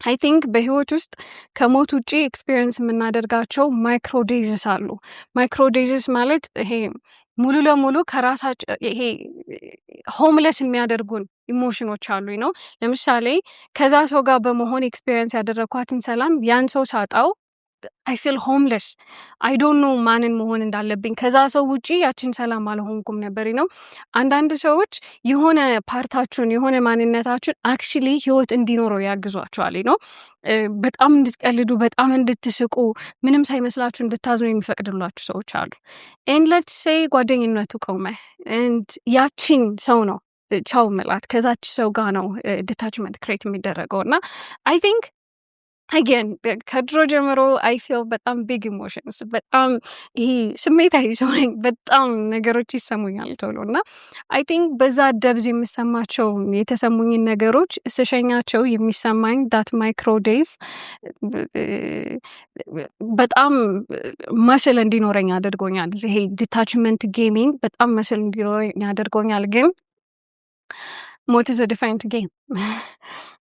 Speaker 1: I think በህይወት ውስጥ ከሞት ውጪ ኤክስፒሪየንስ የምናደርጋቸው ማይክሮ ዴዝስ አሉ። ማይክሮ ዴዝስ ማለት ይሄ ሙሉ ለሙሉ ከራሳቸው ይሄ ሆምለስ የሚያደርጉን ኢሞሽኖች አሉ ነው። ለምሳሌ ከዛ ሰው ጋር በመሆን ኤክስፒሪየንስ ያደረኳትን ሰላም ያን ሰው ሳጣው I feel homeless. I don't know ማንን መሆን እንዳለብኝ። ከዛ ሰው ውጪ ያችን ሰላም አልሆንኩም ነበር ነው። አንዳንድ ሰዎች የሆነ ፓርታችሁን የሆነ ማንነታችሁን actually ህይወት እንዲኖረው ያግዟቸዋል ነው። በጣም እንድትቀልዱ፣ በጣም እንድትስቁ፣ ምንም ሳይመስላችሁ እንድታዝኑ የሚፈቅድላችሁ ሰዎች አሉ። and let's say ጓደኝነቱ ቆመ and ያችን ሰው ነው ቻው መላት ከዛች ሰው ጋር ነው ዲታችመንት ክሬት የሚደረገው እና I think again ከድሮ ጀምሮ I feel በጣም big emotions በጣም ይሄ ስሜታዊ ሰው ነኝ። በጣም ነገሮች ይሰሙኛል ቶሎ እና I think በዛ ደብዝ የሚሰማቸው የተሰሙኝን ነገሮች ስሸኛቸው የሚሰማኝ that micro days በጣም መስል እንዲኖረኝ አድርጎኛል። ይሄ ዲታችመንት ጌሚንግ በጣም መስል እንዲኖረኝ አድርጎኛል። ግን ሞት is a different game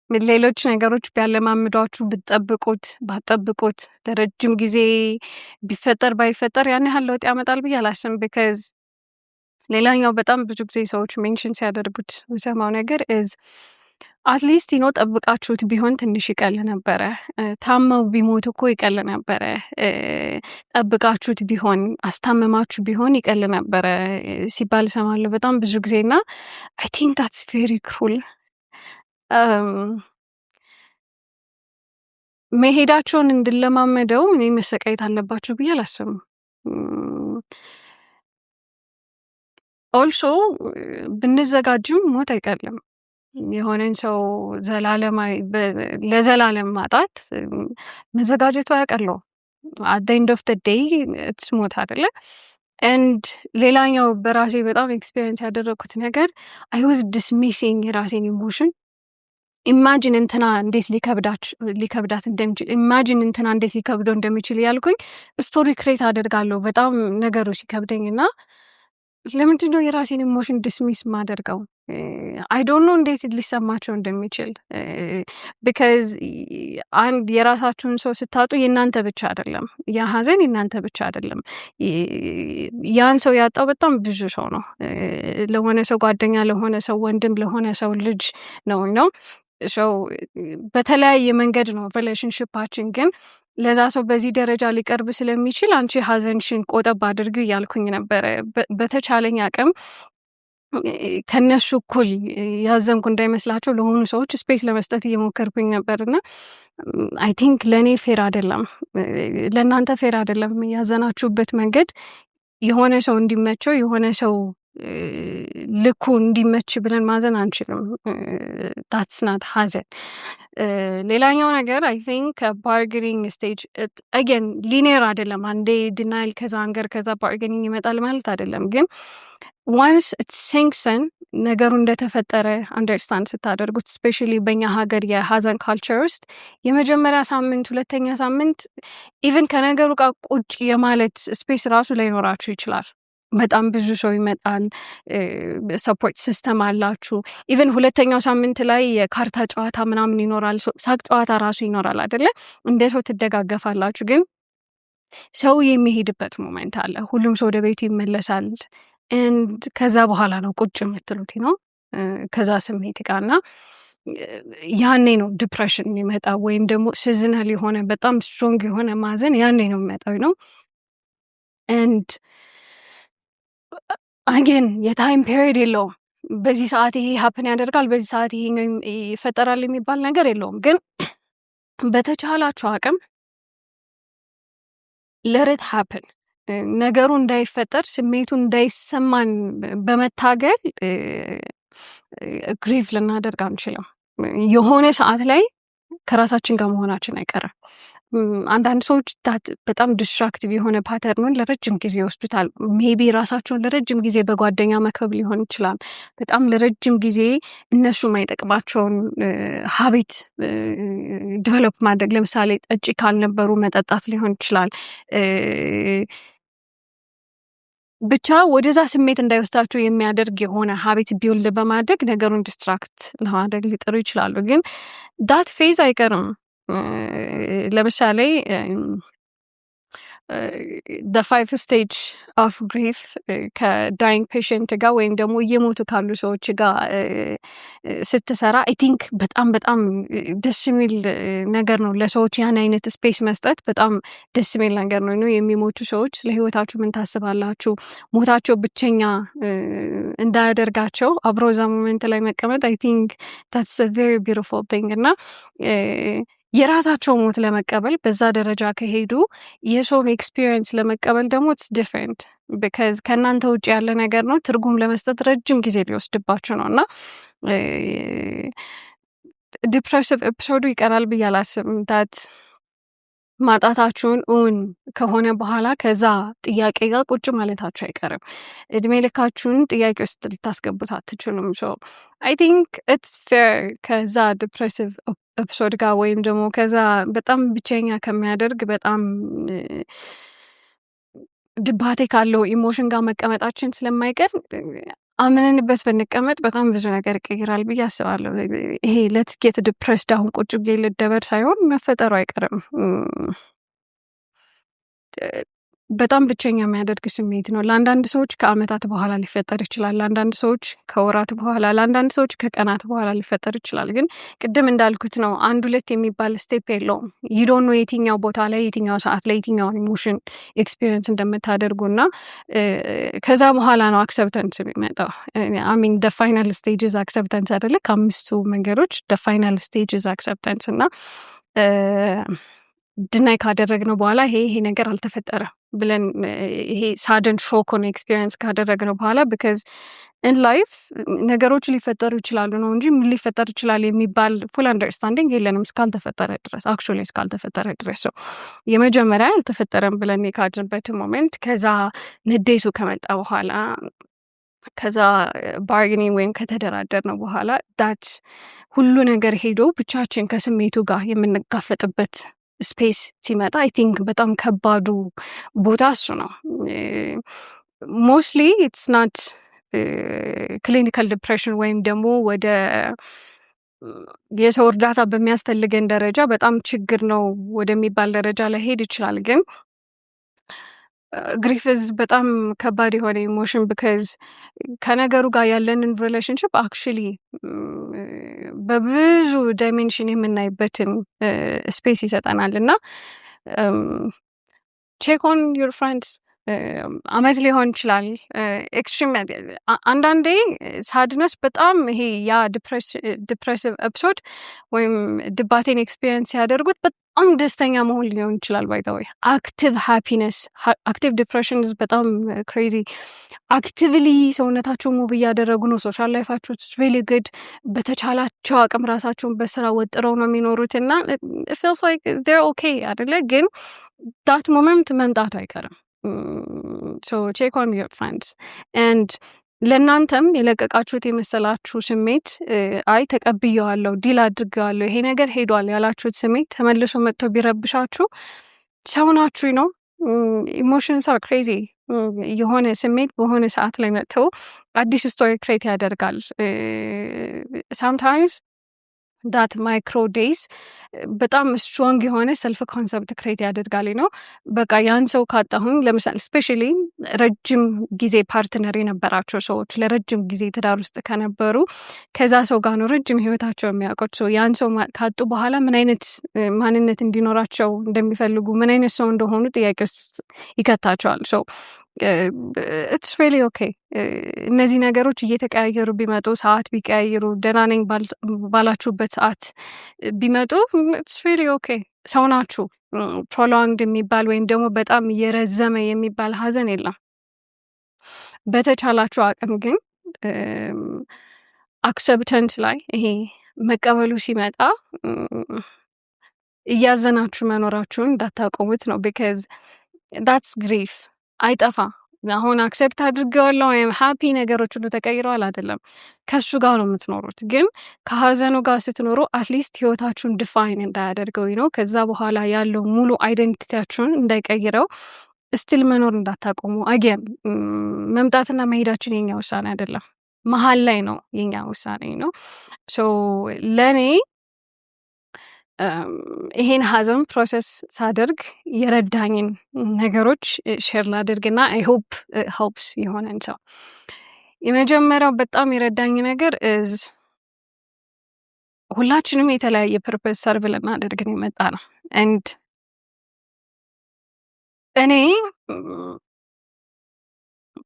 Speaker 1: ሌሎች ነገሮች ቢያለማምዷችሁ ብትጠብቁት ባትጠብቁት ለረጅም ጊዜ ቢፈጠር ባይፈጠር ያን ያህል ለውጥ ያመጣል ብዬ አላስብም። because ሌላኛው በጣም ብዙ ጊዜ ሰዎች ሜንሽን ሲያደርጉት የምሰማው ነገር is at least ጠብቃችሁት ቢሆን ትንሽ ይቀል ነበረ፣ ታመው ቢሞቱ እኮ ይቀል ነበረ፣ ጠብቃችሁት ቢሆን አስታመማችሁ ቢሆን ይቀል ነበረ ሲባል እሰማለሁ በጣም ብዙ ጊዜ እና I think that's very cruel. መሄዳቸውን እንድለማመደው እኔ መሰቃየት አለባቸው ብዬ አላስብም። ኦልሶ ብንዘጋጅም ሞት አይቀርም። የሆነን ሰው ለዘላለም ማጣት መዘጋጀቱ አያቀለውም። at the end of the day it's ሞት አይደለ? and ሌላኛው በራሴ በጣም ኤክስፒሪየንስ ያደረኩት ነገር I was dismissing የራሴን ኢሞሽን ኢማጂን እንትና እንዴት ሊከብዳት እንደሚችል ኢማጂን እንትና እንዴት ሊከብደው እንደሚችል ያልኩኝ ስቶሪ ክሬት አደርጋለሁ በጣም ነገሩ ሲከብደኝና ለምንድነው የራሴን ኢሞሽን ዲስሚስ ማደርገው? I don't know እንዴት ሊሰማቸው እንደሚችል because አንድ የራሳችሁን ሰው ስታጡ የናንተ ብቻ አይደለም ያ ሀዘን የናንተ ብቻ አይደለም ያን ሰው ያጣው በጣም ብዙ ሰው ነው ለሆነ ሰው ጓደኛ ለሆነ ሰው ወንድም ለሆነ ሰው ልጅ ነው ሰው በተለያየ መንገድ ነው ሪሌሽንሺፓችን ግን ለዛ ሰው በዚህ ደረጃ ሊቀርብ ስለሚችል አንቺ ሀዘንሽን ቆጠብ አድርጊው ያልኩኝ ነበር በተቻለኝ አቅም ከነሱ እኩል ያዘንኩ እንዳይመስላቸው ለሆኑ ሰዎች ስፔስ ለመስጠት እየሞከርኩኝ ነበርና I think ለኔ ፌር አይደለም ለእናንተ ፌር አይደለም ያዘናችሁበት መንገድ የሆነ ሰው እንዲመቸው የሆነ ሰው ልኩ እንዲመች ብለን ማዘን አንችልም that's not ሀዘን ሌላኛው ነገር I think bargaining stage again linear አይደለም አንዴ denial ከዛ አንገር ከዛ bargaining ይመጣል ማለት አይደለም ግን once it sinks in ነገሩ እንደተፈጠረ አንደርስታንድ ስታደርጉት ስፔሻሊ በእኛ ሀገር የሀዘን ካልቸር ውስጥ የመጀመሪያ ሳምንት ሁለተኛ ሳምንት ኢቨን ከነገሩ ጋር ቁጭ የማለት ስፔስ ራሱ ላይኖራችሁ ይችላል በጣም ብዙ ሰው ይመጣል ሰፖርት ሲስተም አላችሁ ኢቨን ሁለተኛው ሳምንት ላይ የካርታ ጨዋታ ምናምን ይኖራል ሳቅ ጨዋታ ራሱ ይኖራል አይደለ እንደ ሰው ትደጋገፋላችሁ ግን ሰው የሚሄድበት ሞመንት አለ ሁሉም ሰው ወደ ቤቱ ይመለሳል and ከዛ በኋላ ነው ቁጭ የምትሉት ነው ከዛ ስሜት ጋርና ያኔ ነው ዲፕሬሽን የሚመጣው ወይም ደግሞ ሲዝናል የሆነ በጣም ስትሮንግ የሆነ ማዘን ያኔ ነው የሚመጣው ነው and again የታይም ፔሪድ የለውም በዚህ ሰዓት ይሄ ሀፕን ያደርጋል በዚህ ሰዓት ይሄ ይፈጠራል የሚባል ነገር የለውም ግን በተቻላችሁ አቅም let it happen ነገሩ እንዳይፈጠር ስሜቱ እንዳይሰማን በመታገል ግሪቭ ልናደርግ አንችልም የሆነ ሰዓት ላይ ከራሳችን ጋር መሆናችን አይቀርም አንዳንድ ሰዎች በጣም ዲስትራክቲቭ የሆነ ፓተርኑን ለረጅም ጊዜ ይወስዱታል ሜቢ ራሳቸውን ለረጅም ጊዜ በጓደኛ መክበብ ሊሆን ይችላል በጣም ለረጅም ጊዜ እነሱ ማይጠቅማቸውን ሀቢት ዲቨሎፕ ማድረግ ለምሳሌ ጠጪ ካልነበሩ መጠጣት ሊሆን ይችላል ብቻ ወደዛ ስሜት እንዳይወስዳቸው የሚያደርግ የሆነ ሀቢት ቢውልድ በማድረግ ነገሩን ዲስትራክት ለማድረግ ሊጥሩ ይችላሉ ግን ዳት ፌዝ አይቀርም ለምሳሌ the 5 stage of grief ከዳይንግ ፔሽንት ጋር ወይም ደግሞ እየሞቱ ካሉ ሰዎች ጋር ስትሰራ I think በጣም ደስ የሚል ነገር ነው ለሰዎች ያን አይነት ስፔስ መስጠት በጣም ደስ የሚል ነገር ነው የሚሞቱ ሰዎች ለህይወታችሁ ምን ታስባላችሁ ሞታቸው ብቸኛ እንዳያደርጋቸው አብሮዛ ሞመንት ላይ መቀመጥ I think that's a very beautiful thing እና የራሳቸው ሞት ለመቀበል በዛ ደረጃ ከሄዱ የሰው ኤክስፒሪየንስ ለመቀበል ደግሞ it's different because ከናንተ ውጪ ያለ ነገር ነው ትርጉም ለመስጠት ረጅም ጊዜ ሊወስድባችሁ ነውና ዲፕሬሲቭ ኤፒሶዱ ይቀራል ብያላስብም that ማጣታችሁን ከሆነ በኋላ ከዛ ጥያቄ ጋር ቁጭ ማለታችሁ አይቀርም እድሜ ልካችሁን ጥያቄ ውስጥ ልታስገቡት አትችሉም so I think it's fair ከዛ ዲፕሬሲቭ ኤፒሶድ ጋር ወይም ደግሞ ከዛ በጣም ብቸኛ ከሚያደርግ በጣም ድባቴ ካለው ኢሞሽን ጋር መቀመጣችን ስለማይቀር አምነንበት ብንቀመጥ በጣም ብዙ ነገር ይቀይራል ብዬ አስባለሁ ይሄ let's get depressed አሁን ቁጭ ብዬ ልደበር ሳይሆን መፈጠሩ አይቀርም በጣም ብቸኛ የሚያደርግ ስሜት ነው ለአንዳንድ ሰዎች ከአመታት በኋላ ሊፈጠር ይችላል ለአንዳንድ ሰዎች ከወራት በኋላ ለአንዳንድ ሰዎች ከቀናት በኋላ ሊፈጠር ይችላል ግን ቅድም እንዳልኩት ነው አንድ ሁለት የሚባል ስቴፕ የለውም you don't know የትኛው ቦታ ላይ የትኛው ሰዓት ላይ የትኛው ኢሞሽን ኤክስፒሪየንስ እንደምታደርጉና ከዛ በኋላ ነው አክሰፕታንስ የሚመጣው I mean the final stage is acceptance አይደለ ከአምስቱ መንገዶች the final stage is acceptance እና ድናይ ካደረግነው በኋላ ይሄ ነገር አልተፈጠረም ብለን ይሄ ሳደን ሾክ ሆነ ኤክስፒሪየንስ ካደረግነው በኋላ because in life ነገሮች ሊፈጠሩ ይችላሉ ነው እንጂ ምን ሊፈጠር ይችላል የሚባል full understanding የለንም እስካልተፈጠረ ድረስ actually እስካልተፈጠረ ድረስ so የመጀመሪያ አልተፈጠረም ብለን የካድንበት ሞመንት ከዛ ንዴቱ ከመጣ በኋላ ከዛ ባርጌኒንግ ወይም ከተደራደርነው በኋላ ዳት ሁሉ ነገር ሄዶ ብቻችን ከስሜቱ ጋር የምንጋፈጥበት ስፔስ ሲመጣ አይ ቲንክ በጣም ከባዱ ቦታ እሱ ነው። ሞስትሊ ኢትስ ናት ክሊኒካል ዲፕሬሽን ወይም ደግሞ ወደ የሰው እርዳታ በሚያስፈልገን ደረጃ በጣም ችግር ነው ወደሚባል ደረጃ ላይ ሄድ ይችላል ግን ግሪፍ ኢዝ በጣም ከባድ የሆነ ኢሞሽን ቢካዝ ከነገሩ ጋር ያለንን ሪሌሽንሽፕ አክቹሊ በብዙ ዳይሜንሽን የምናይበትን ስፔስ ይሰጠናል እና ቼክ ኦን ዩር ፍሬንድስ አመት ሊሆን ይችላል ኤክስትሪም አንዳንዴ ሳድነስ በጣም ይሄ ያ ዲፕሬሲቭ ኤፒሶድ ወይም ድባቴን ኤክስፒሪየንስ ያደርጉት በጣም ደስተኛ መሆን ሊሆን ይችላል ባይ ዘ ወይ አክቲቭ ሃፒነስ አክቲቭ ዲፕሬሽን በጣም ክሬዚ አክቲቭሊ ሰውነታቸው ሙቭ እያደረጉ ነው ሶሻል ላይፋቸው ሪሊ ጉድ በተቻላቸው አቅም ራሳቸውን በስራ ወጥረው ነው የሚኖሩት እና feels like they're okay አይደለ ግን that moment መምጣቱ አይቀርም so check on your friends and ለናንተም የለቀቃችሁት የመሰላችሁ ስሜት አይ ተቀብየዋለሁ ዲል አድርገዋለሁ ይሄ ነገር ሄዷል ያላችሁት ስሜት ተመልሶ መጥቶ ቢረብሻችሁ ሰውናችሁ ነው ኢሞሽንስ አር ክሬዚ የሆነ ስሜት በሆነ ሰዓት ላይ መጥተው አዲስ ስቶሪ ክሬት ያደርጋል sometimes that micro days በጣም ስትሮንግ የሆነ ሰልፍ ኮንሰፕት ክሬት ያደርጋል ነው በቃ ያን ሰው ካጣሁኝ ለምሳሌ ስፔሻሊ ረጅም ጊዜ ፓርትነር የነበራቸው ሰዎች ለረጅም ጊዜ ትዳር ውስጥ ከነበሩ ከዛ ሰው ጋር ነው ረጅም ህይወታቸው የሚያውቁት ሰው ያን ሰው ካጡ በኋላ ምን አይነት ማንነት እንዲኖራቸው እንደሚፈልጉ ምን አይነት ሰው እንደሆኑ ጥያቄ ውስጥ ይከታቸዋል so it's really okay እነዚህ ነገሮች እየተቀያየሩ ቢመጡ ሰዓት ቢቀያየሩ ደህና ነኝ ባላችሁበት ሰዓት ቢመጡ it's really okay ሰው ናችሁ prolonged የሚባል ወይም ደግሞ በጣም የረዘመ የሚባል ሀዘን የለም በተቻላችሁ አቅም ግን acceptance ላይ ይሄ መቀበሉ ሲመጣ እያዘናችሁ መኖራችሁን እንዳታቆሙት ነው because that's grief አይጠፋ አሁን አክሰፕት አድርገዋለሁ ወይም ሃፒ ነገሮች ሁሉ ተቀይረዋል አይደለም ከሱ ጋር ነው የምትኖሩት ግን ከሀዘኑ ጋር ስትኖሩ አትሊስት ህይወታችሁን ዲፋይን እንዳያደርገው ነው ከዛ በኋላ ያለው ሙሉ አይደንቲቲያችሁን እንዳይቀይረው ስቲል መኖር እንዳታቆሙ አገን መምጣትና መሄዳችን የኛ ውሳኔ አይደለም መሃል ላይ ነው የኛ ውሳኔ ነው ሶ ለኔ ይሄን ሀዘን ፕሮሰስ ሳደርግ የረዳኝን ነገሮች ሼር ላድርግና I hope it helps የሆነን ሰው የመጀመሪያው በጣም የረዳኝ ነገር is ሁላችንም የተለያየ ፐርፐስ ሰርቭ ልናደርግ ነው የመጣ ነው and እኔ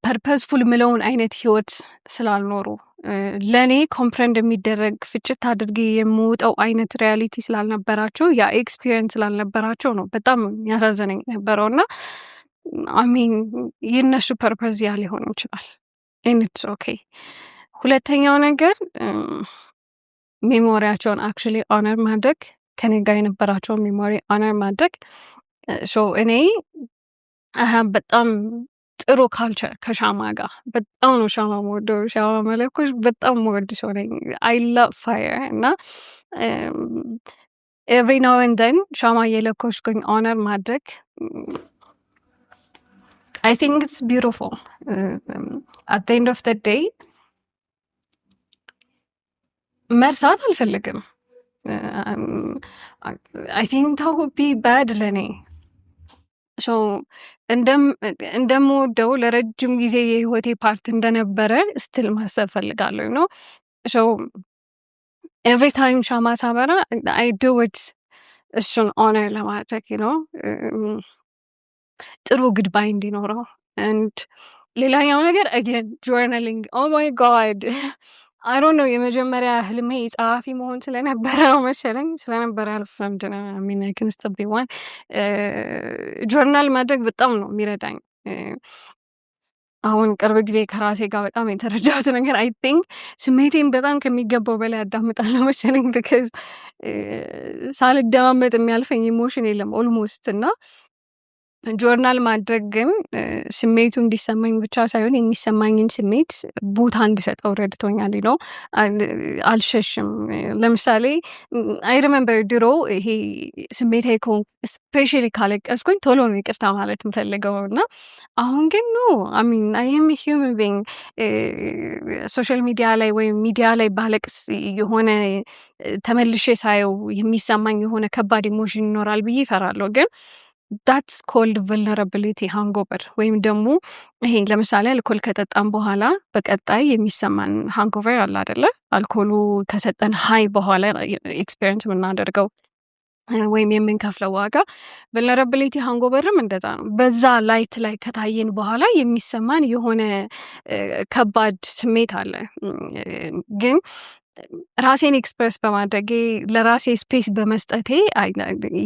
Speaker 1: ፐርፐስፉል ምለውን አይነት ህይወት ስላልኖሩ ለኔ ኮምፕሬንድ የሚደረግ ፍጭት አድርጌ የምወጣው አይነት ሪያሊቲ ስላልነበራቸው ያ ኤክስፒሪየንስ ስላልነበራቸው ነው በጣም ያሳዘነኝ ነበረውና I mean የነሱ ፐርፐስ ያ ሊሆን ይችላል and it's okay ሁለተኛው ነገር ሜሞሪያቸውን actually honor ማድረግ ከኔ ጋር የነበራቸው ሜሞሪ honor ማድረግ so እኔ በጣም ጥሩ ካልቸር ከሻማ ጋር በጣም ነው ሻማ ወደው ሻማ መለኮሽ በጣም ወድ ሰው ነኝ I love fire እና every now and then ሻማ የለኮሽኩኝ honor ማድረግ I think it's beautiful at the end of the day መርሳት አልፈልግም I think that would be bad ለኔ so እንደምወደው ለረጅም ጊዜ የህይወቴ ፓርት እንደነበረ ስቲል ማሰብ ፈልጋለሁ ነው so every time ሻማ ሳበራ I do it እሱን honor ለማድረግ ነው ጥሩ goodbye እንዲኖረው and ሌላኛው ነገር again journaling oh my god አይ ዶንት ኖ የመጀመሪያ ህልሜ ጸሐፊ መሆን ስለነበረ ነው መሰለኝ ስለነበረ አልፈምድ ሚን አይ ካን ስቲል ቢ ዋን ጆርናል ማድረግ በጣም ነው የሚረዳኝ። አሁን ቅርብ ጊዜ ከራሴ ጋር በጣም የተረዳሁት ነገር አይ ቲንክ ስሜቴን በጣም ከሚገባው በላይ አዳምጣለሁ መሰለኝ ቢካዝ ሳልደማመጥ የሚያልፈኝ ኢሞሽን የለም ኦልሞስት እና ጆርናል ማድረግ ግን ስሜቱ እንዲሰማኝ ብቻ ሳይሆን የሚሰማኝን ስሜት ቦታ እንድሰጠው ረድቶኛል ነው። አልሸሽም። ለምሳሌ አይ ሪመምበር ድሮ ይሄ ስሜታዊ ከሆንኩ ስፔሻሊ ካለቀስኩኝ ቶሎ ነው ይቅርታ ማለት የምፈልገው እና አሁን ግን ኖ አሚን አይ አም ሂውመን ቢንግ ሶሻል ሚዲያ ላይ ወይም ሚዲያ ላይ ባለቅስ የሆነ ተመልሼ ሳየው የሚሰማኝ የሆነ ከባድ ኢሞሽን ይኖራል ብዬ እፈራለሁ። ግን that's called vulnerability hangover ወይም ደግሞ ይሄ ለምሳሌ አልኮል ከጠጣን በኋላ በቀጣይ የሚሰማን ሃንጎቨር አለ አይደለ? አልኮሉ ከሰጠን ሃይ በኋላ ኤክስፒሪየንስ የምናደርገው ወይም የምንከፍለው ዋጋ vulnerability hangoverም እንደዛ ነው። በዛ ላይት ላይ ከታየን በኋላ የሚሰማን የሆነ ከባድ ስሜት አለ። ግን ራሴን ኤክስፕረስ በማድረጌ ለራሴ ስፔስ በመስጠቴ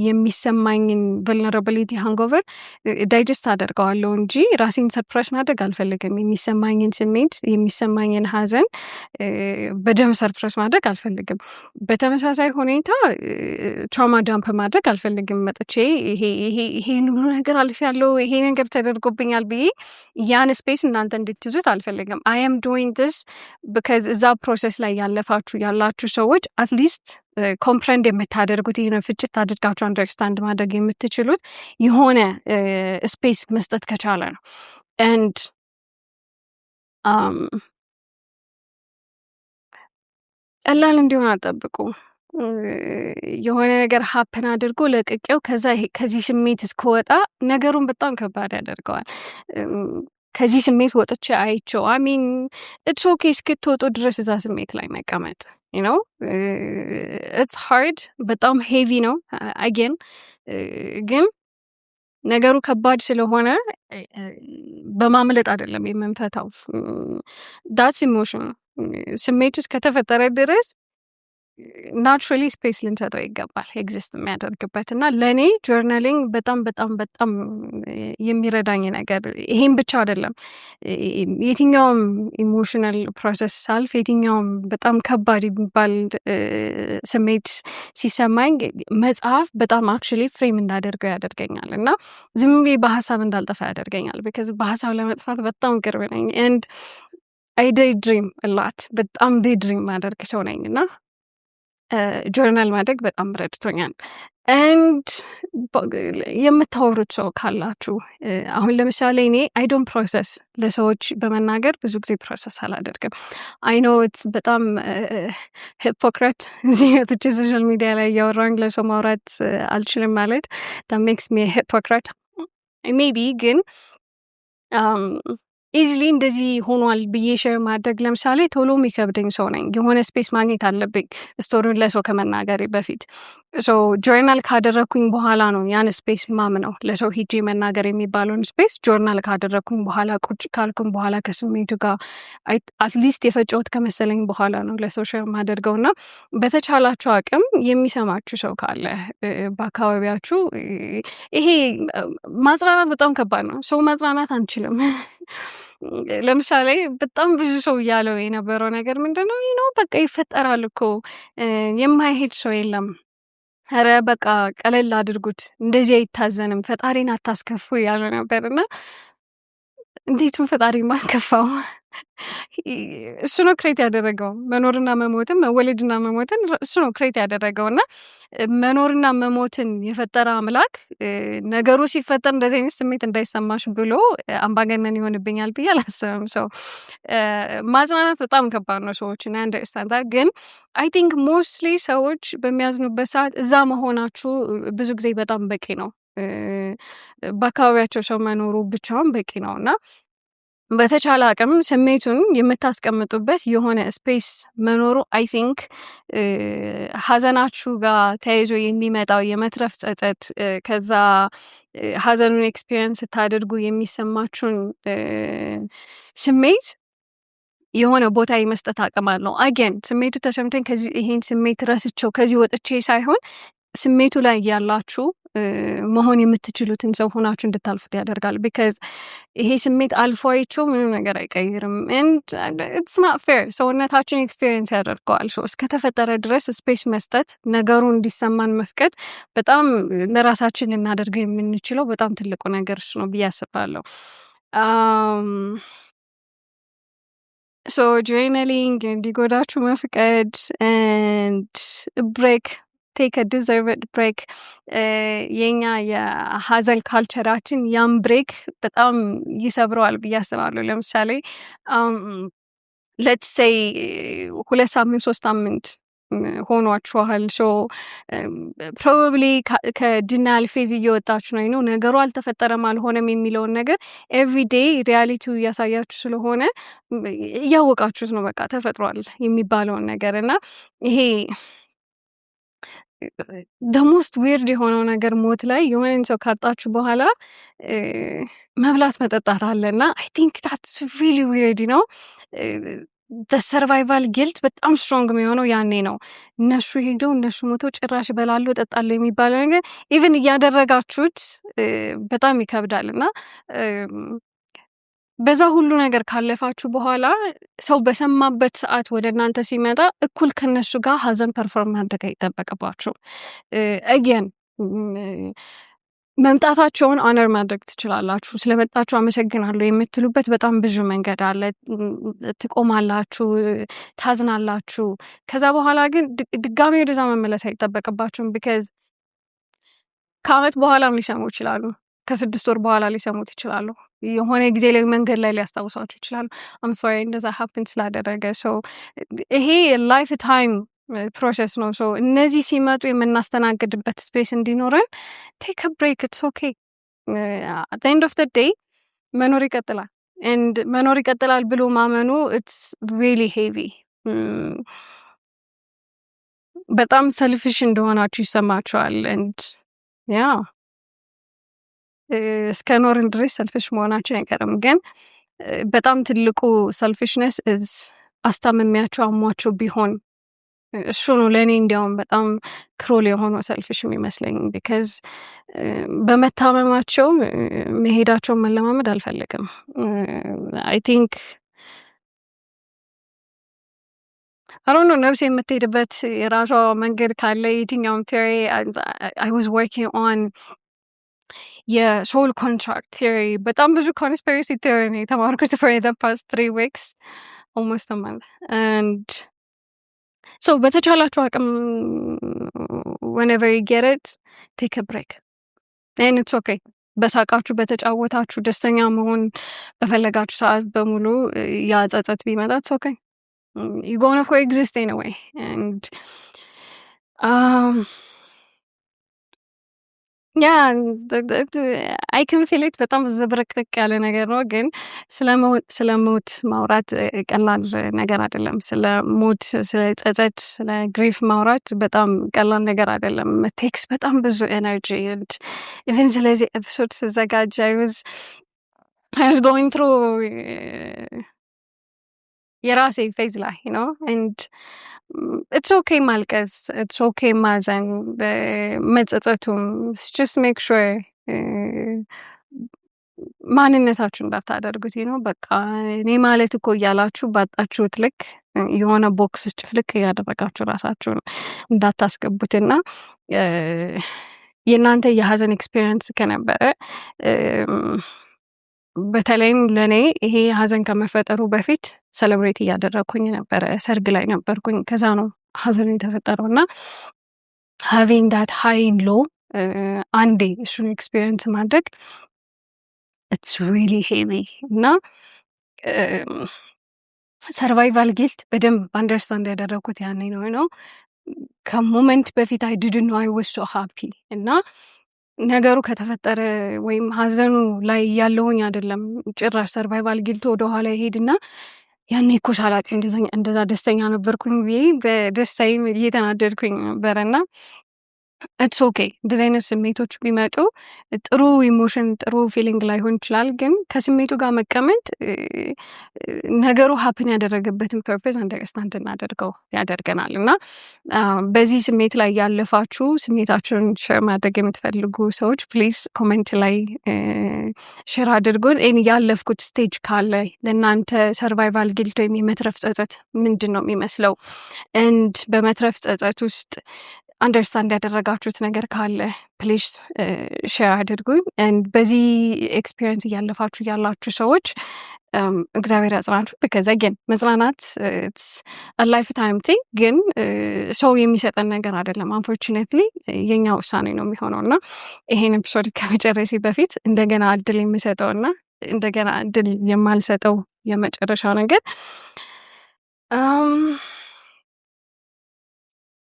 Speaker 1: የሚሰማኝን vulnerability hangover ዳይጀስት አደርገዋለሁ እንጂ ራሴን ሰርፕራይዝ ማድረግ አልፈልግም። የሚሰማኝን ስሜት የሚሰማኝን ሀዘን በደም ሰርፕራይዝ ማድረግ አልፈልግም። በተመሳሳይ ሁኔታ ትራውማ ዳምፕ ማድረግ አልፈልግም። መጥቼ ይሄን ሁሉ ነገር አልፌያለሁ ይሄ ነገር ተደርጎብኛል ብዬ ያን ስፔስ እናንተ እንድትይዙት አልፈልግም። I am doing this because እዛ ፕሮሰስ ላይ ያላችሁ ሰዎች አትሊስት ኮምፕሬንድ የምታደርጉት ይሄን ፍጭት አድርጋችሁ አንደርስታንድ ማድረግ የምትችሉት የሆነ ስፔስ መስጠት ከቻለ ነው። and ቀላል እንዲሆን አጠብቁ። የሆነ ነገር ሀፕን አድርጎ ለቅቄው ከዚህ ስሜት እስከወጣ ነገሩን በጣም ከባድ ያደርገዋል። ከዚህ ስሜት ወጥቼ አይቼው አሚን ኢትስ ኦኬ እስክትወጡ ድረስ እዛ ስሜት ላይ መቀመጥ you know it's hard በጣም ሄቪ ነው አጌን ግን ነገሩ ከባድ ስለሆነ በማምለጥ አይደለም የምንፈታው። that's emotion ስሜት ውስጥ ከተፈጠረ ድረስ ናቹራሊ ስፔስ ልንሰጠው ይገባል ኤግዚስት የሚያደርግበት እና ለእኔ ጆርናሊንግ በጣም በጣም በጣም የሚረዳኝ ነገር ይሄን ብቻ አይደለም። የትኛውም ኢሞሽናል ፕሮሰስ ሳልፍ የትኛውም በጣም ከባድ የሚባል ስሜት ሲሰማኝ መጽሐፍ በጣም አክቹዋሊ ፍሬም እንዳደርገው ያደርገኛል እና ዝም ብዬ በሀሳብ እንዳልጠፋ ያደርገኛል። ቢካዝ በሀሳብ ለመጥፋት በጣም ቅርብ ነኝ and I daydream a lot በጣም daydream ማደርግ ሰው ነኝ እና ጆርናል ማድረግ በጣም ረድቶኛል። and የምታወሩት ሰው ካላችሁ አሁን ለምሳሌ እኔ አይ ዶንት ፕሮሰስ ለሰዎች በመናገር ብዙ ጊዜ ፕሮሰስ አላደርግም። አይ ኖ ኢትስ በጣም ሂፖክራት እዚህ ወጥቼ ሶሻል ሚዲያ ላይ እያወራሁኝ ለሰው ማውራት አልችልም ማለት that makes me a hypocrite maybe ግን ኢዚሊ እንደዚህ ሆኗል ብዬ ሼር ማድረግ ለምሳሌ ቶሎ የሚከብደኝ ሰው ነኝ። የሆነ ስፔስ ማግኘት አለብኝ ስቶሪውን ለሰው ከመናገሬ በፊት። ሶ ጆርናል ካደረኩኝ በኋላ ነው ያን ስፔስ ማምነው ለሰው ሂጄ መናገር የሚባለውን ስፔስ ጆርናል ካደረኩኝ በኋላ ቁጭ ካልኩኝ በኋላ ከስሜቱ ጋር አትሊስት የፈጨሁት ከመሰለኝ በኋላ ነው ለሰው ሼር ማደርገው እና በተቻላችሁ አቅም የሚሰማችሁ ሰው ካለ በአካባቢያችሁ ይሄ ማጽናናት በጣም ከባድ ነው። ሰው ማጽናናት አንችልም። ለምሳሌ በጣም ብዙ ሰው እያለው የነበረው ነገር ምንድነው ነው በቃ ይፈጠራል እኮ የማይሄድ ሰው የለም። ኧረ በቃ ቀለል አድርጉት እንደዚህ አይታዘንም ፈጣሪን አታስከፉ ያለው ነበርና እንዴት ነው ፈጣሪን ማስከፋው? እሱ ነው ክሬት ያደረገው መኖርና መሞትን መወለድና መሞትን እሱ ነው ክሬት ያደረገውና መኖርና መሞትን የፈጠረ አምላክ ነገሩ ሲፈጠር እንደዚህ አይነት ስሜት እንዳይሰማሽ ብሎ አምባገነን ይሆንብኛል ብዬ አላስብም። ሰው ማጽናናት በጣም ከባድ ነው ሰዎችን አንደርስታንድ ግን አይ ቲንክ ሞስትሊ ሰዎች በሚያዝኑበት ሰዓት እዛ መሆናችሁ ብዙ ጊዜ በጣም በቂ ነው። በአካባቢያቸው ሰው መኖሩ ብቻውን በቂ ነውና በተቻለ አቅም ስሜቱን የምታስቀምጡበት የሆነ ስፔስ መኖሩ አይ ቲንክ ሀዘናችሁ ጋር ተያይዞ የሚመጣው የመትረፍ ጸጸት ከዛ ሀዘኑን ኤክስፒሪየንስ ስታደርጉ የሚሰማችሁን ስሜት የሆነ ቦታ የመስጠት አቅም አለው። አጌን ስሜቱ ተሰምቶኝ ከዚህ ይሄን ስሜት ረስቸው ከዚህ ወጥቼ ሳይሆን ስሜቱ ላይ ያላችሁ መሆን የምትችሉትን ሰው ሆናችሁ እንድታልፉት ያደርጋል። ቢካዝ ይሄ ስሜት አልፎ አይቼው ምንም ነገር አይቀይርም። ኤንድ ኢትስ ናት ፌር። ሰውነታችን ኤክስፔሪየንስ ያደርገዋል። እስከተፈጠረ ድረስ ስፔስ መስጠት፣ ነገሩ እንዲሰማን መፍቀድ በጣም ለራሳችን ልናደርገው የምንችለው በጣም ትልቁ ነገር እሱ ነው ብዬ አስባለሁ። ጆርናሊንግ እንዲጎዳችሁ መፍቀድ ኤንድ ብሬክ ቴክ ዲዘርቭድ ብሬክ። የኛ የሀዘን ካልቸራችን ያም ብሬክ በጣም ይሰብረዋል ብዬ አስባለሁ። ለምሳሌ ሌትስ ሴይ 2 ሳምንት 3 ሳምንት ሆኗችኋል። ፕሮባብሊ ከዲናል ፌዝ እየወጣችሁ ነው። ነገሩ አልተፈጠረም አልሆነም የሚለውን ነገር ኤቭሪዴይ ሪያሊቲው እያሳያችሁ ስለሆነ እያወቃችሁት ነው በቃ ተፈጥሯል የሚባለውን ነገር እና ይሄ ደሞስት ዊርድ የሆነው ነገር ሞት ላይ የሆነን ሰው ካጣችሁ በኋላ መብላት መጠጣት አለና አይ ቲንክ ታትስ ሪሊ ዊርድ ነው። ሰርቫይቫል ጊልት በጣም ስትሮንግ የሚሆነው ያኔ ነው። እነሱ ሄደው እነሱ ሞተው ጭራሽ እበላለሁ እጠጣለሁ የሚባለው ነገር ኢቭን እያደረጋችሁት በጣም ይከብዳል እና በዛ ሁሉ ነገር ካለፋችሁ በኋላ ሰው በሰማበት ሰዓት ወደ እናንተ ሲመጣ እኩል ከነሱ ጋር ሀዘን ፐርፎርም ማድረግ አይጠበቅባችሁም። አገን መምጣታቸውን ኦነር ማድረግ ትችላላችሁ። ስለመጣችሁ አመሰግናለሁ የምትሉበት በጣም ብዙ መንገድ አለ። ትቆማላችሁ፣ ታዝናላችሁ። ከዛ በኋላ ግን ድጋሚ ወደዛ መመለስ አይጠበቅባችሁም። ቢካዝ ከአመት በኋላም ሊሰሙ ይችላሉ። ከ6 ወር በኋላ ሊሰሙት ይችላሉ። የሆነ ጊዜ ላይ መንገድ ላይ ሊያስታውሷችሁ ይችላሉ። አም ሶሪ እንደዛ ሀፕን ስላደረገ። ይሄ ላይፍ ታይም ፕሮሰስ ነው። እነዚህ ሲመጡ የምናስተናግድበት ስፔስ እንዲኖረን ቴክ አ ብሬክ። ኢትስ ኦኬ። አት ኤንድ ኦፍ ዘ ዴይ መኖር ይቀጥላል። ኤንድ መኖር ይቀጥላል ብሎ ማመኑ ኢትስ ሪሊ ሄቪ። በጣም ሰልፊሽ እንደሆናችሁ ይሰማችኋል። ኤንድ ያ እስከ ኖርን ድረስ ሰልፊሽ መሆናችን አይቀርም። ግን በጣም ትልቁ ሰልፊሽነስ ኢዝ አስታመሚያቸው አሟቸው ቢሆን እሱ ነው ለእኔ እንዲያውም በጣም ክሮል የሆነው ሰልፊሽ የሚመስለኝ። ቢካዝ በመታመማቸው መሄዳቸውን መለማመድ አልፈልግም። አይ ቲንክ አሮኖ ነፍሴ የምትሄድበት የራሷ መንገድ ካለ የትኛውም ቴዎሪ አይ ዋዝ ወርኪንግ ኦን የሶል ኮንትራክት ቴዎሪ በጣም ብዙ ኮንስፒሬሲ ቴዎሪ ነው የተማርኩት for the past 3 weeks almost a month. And በተቻላችሁ አቅም whenever you get it take a break and it's okay. በሳቃችሁ በተጫወታችሁ ደስተኛ መሆን በፈለጋችሁ ሰዓት በሙሉ ያ ጸጸት ቢመጣ it's okay. You gonna coexist in a way. And አይ ካን ፊል ኢት በጣም ዘብረቅርቅ ያለ ነገር ነው። ግን ስለ ሞት ማውራት ቀላል ነገር አይደለም። ስለ ሞት፣ ስለ ጸጸት፣ ስለ ግሪፍ ማውራት በጣም ቀላል ነገር አይደለም። ቴክስ በጣም ብዙ ኤነርጂ። ኢቨን ስለዚህ ኤፒሶድ ስዘጋጅ I was going through የራሴ ፌዝ ላይ and it's okay ማልቀስ፣ it's okay ማዘን፣ መጸጸቱም just make sure ማንነታችሁ እንዳታደርጉት በቃ እኔ ማለት እኮ እያላችሁ ባጣችሁት ልክ የሆነ ቦክስ ጭፍልቅ እያደረጋችሁ ራሳችሁን እንዳታስገቡትና የእናንተ የሀዘን ኤክስፒሪየንስ ከነበረ በተለይም ለኔ ይሄ ሀዘን ከመፈጠሩ በፊት ሴሌብሬት እያደረኩኝ ነበረ። ሰርግ ላይ ነበርኩኝ። ከዛ ነው ሀዘኑ የተፈጠረውና having that high and low አንዴ እሱን ኤክስፒሪየንስ ማድረግ it's really heavy እና ሰርቫይቫል ጊልት በደንብ አንደርስታንድ ያደረኩት ያኔ ነው ከሞመንት በፊት I didn't know I was so happy እና ነገሩ ከተፈጠረ ወይም ሀዘኑ ላይ ያለውኝ አይደለም ጭራሽ ሰርቫይቫል ጊልቱ ወደ ኋላ ይሄድና ያኔ እኮ ሳላቅ እንደዛ ደስተኛ ነበርኩኝ ብዬ በደስታዬ እየተናደድኩኝ ነበርና ኢትስ ኦኬ እንደዚህ አይነት ስሜቶች ቢመጡ ጥሩ ኢሞሽን ጥሩ ፊሊንግ ላይሆን ይችላል፣ ግን ከስሜቱ ጋር መቀመጥ ነገሩ ሀፕን ያደረገበትን ፐርፐዝ አንደርስታንድ እናደርገው ያደርገናል። እና በዚህ ስሜት ላይ ያለፋችሁ ስሜታችሁን ሼር ማድረግ የምትፈልጉ ሰዎች ፕሊዝ ኮሜንት ላይ ሼር አድርጉን። እኔ ያለፍኩት ስቴጅ ካለ ለእናንተ ሰርቫይቫል ጊልት ወይም የመትረፍ ጸጸት ምንድን ነው የሚመስለው እንድ በመትረፍ ጸጸት ውስጥ አንደርስታንድ ያደረጋችሁት ነገር ካለ ፕሊዝ ሼር አድርጉኝ። and በዚህ ኤክስፒሪየንስ እያለፋችሁ ያላችሁ ሰዎች እግዚአብሔር ያጽናችሁ። because again መጽናናት it's a lifetime thing፣ ግን ሰው የሚሰጠን ነገር አይደለም። unfortunately የኛ ውሳኔ ነው የሚሆነው። እና ይሄን ኤፒሶድ ከመጨረሴ በፊት እንደገና እድል የምሰጠውና እንደገና እድል የማልሰጠው የመጨረሻው ነገር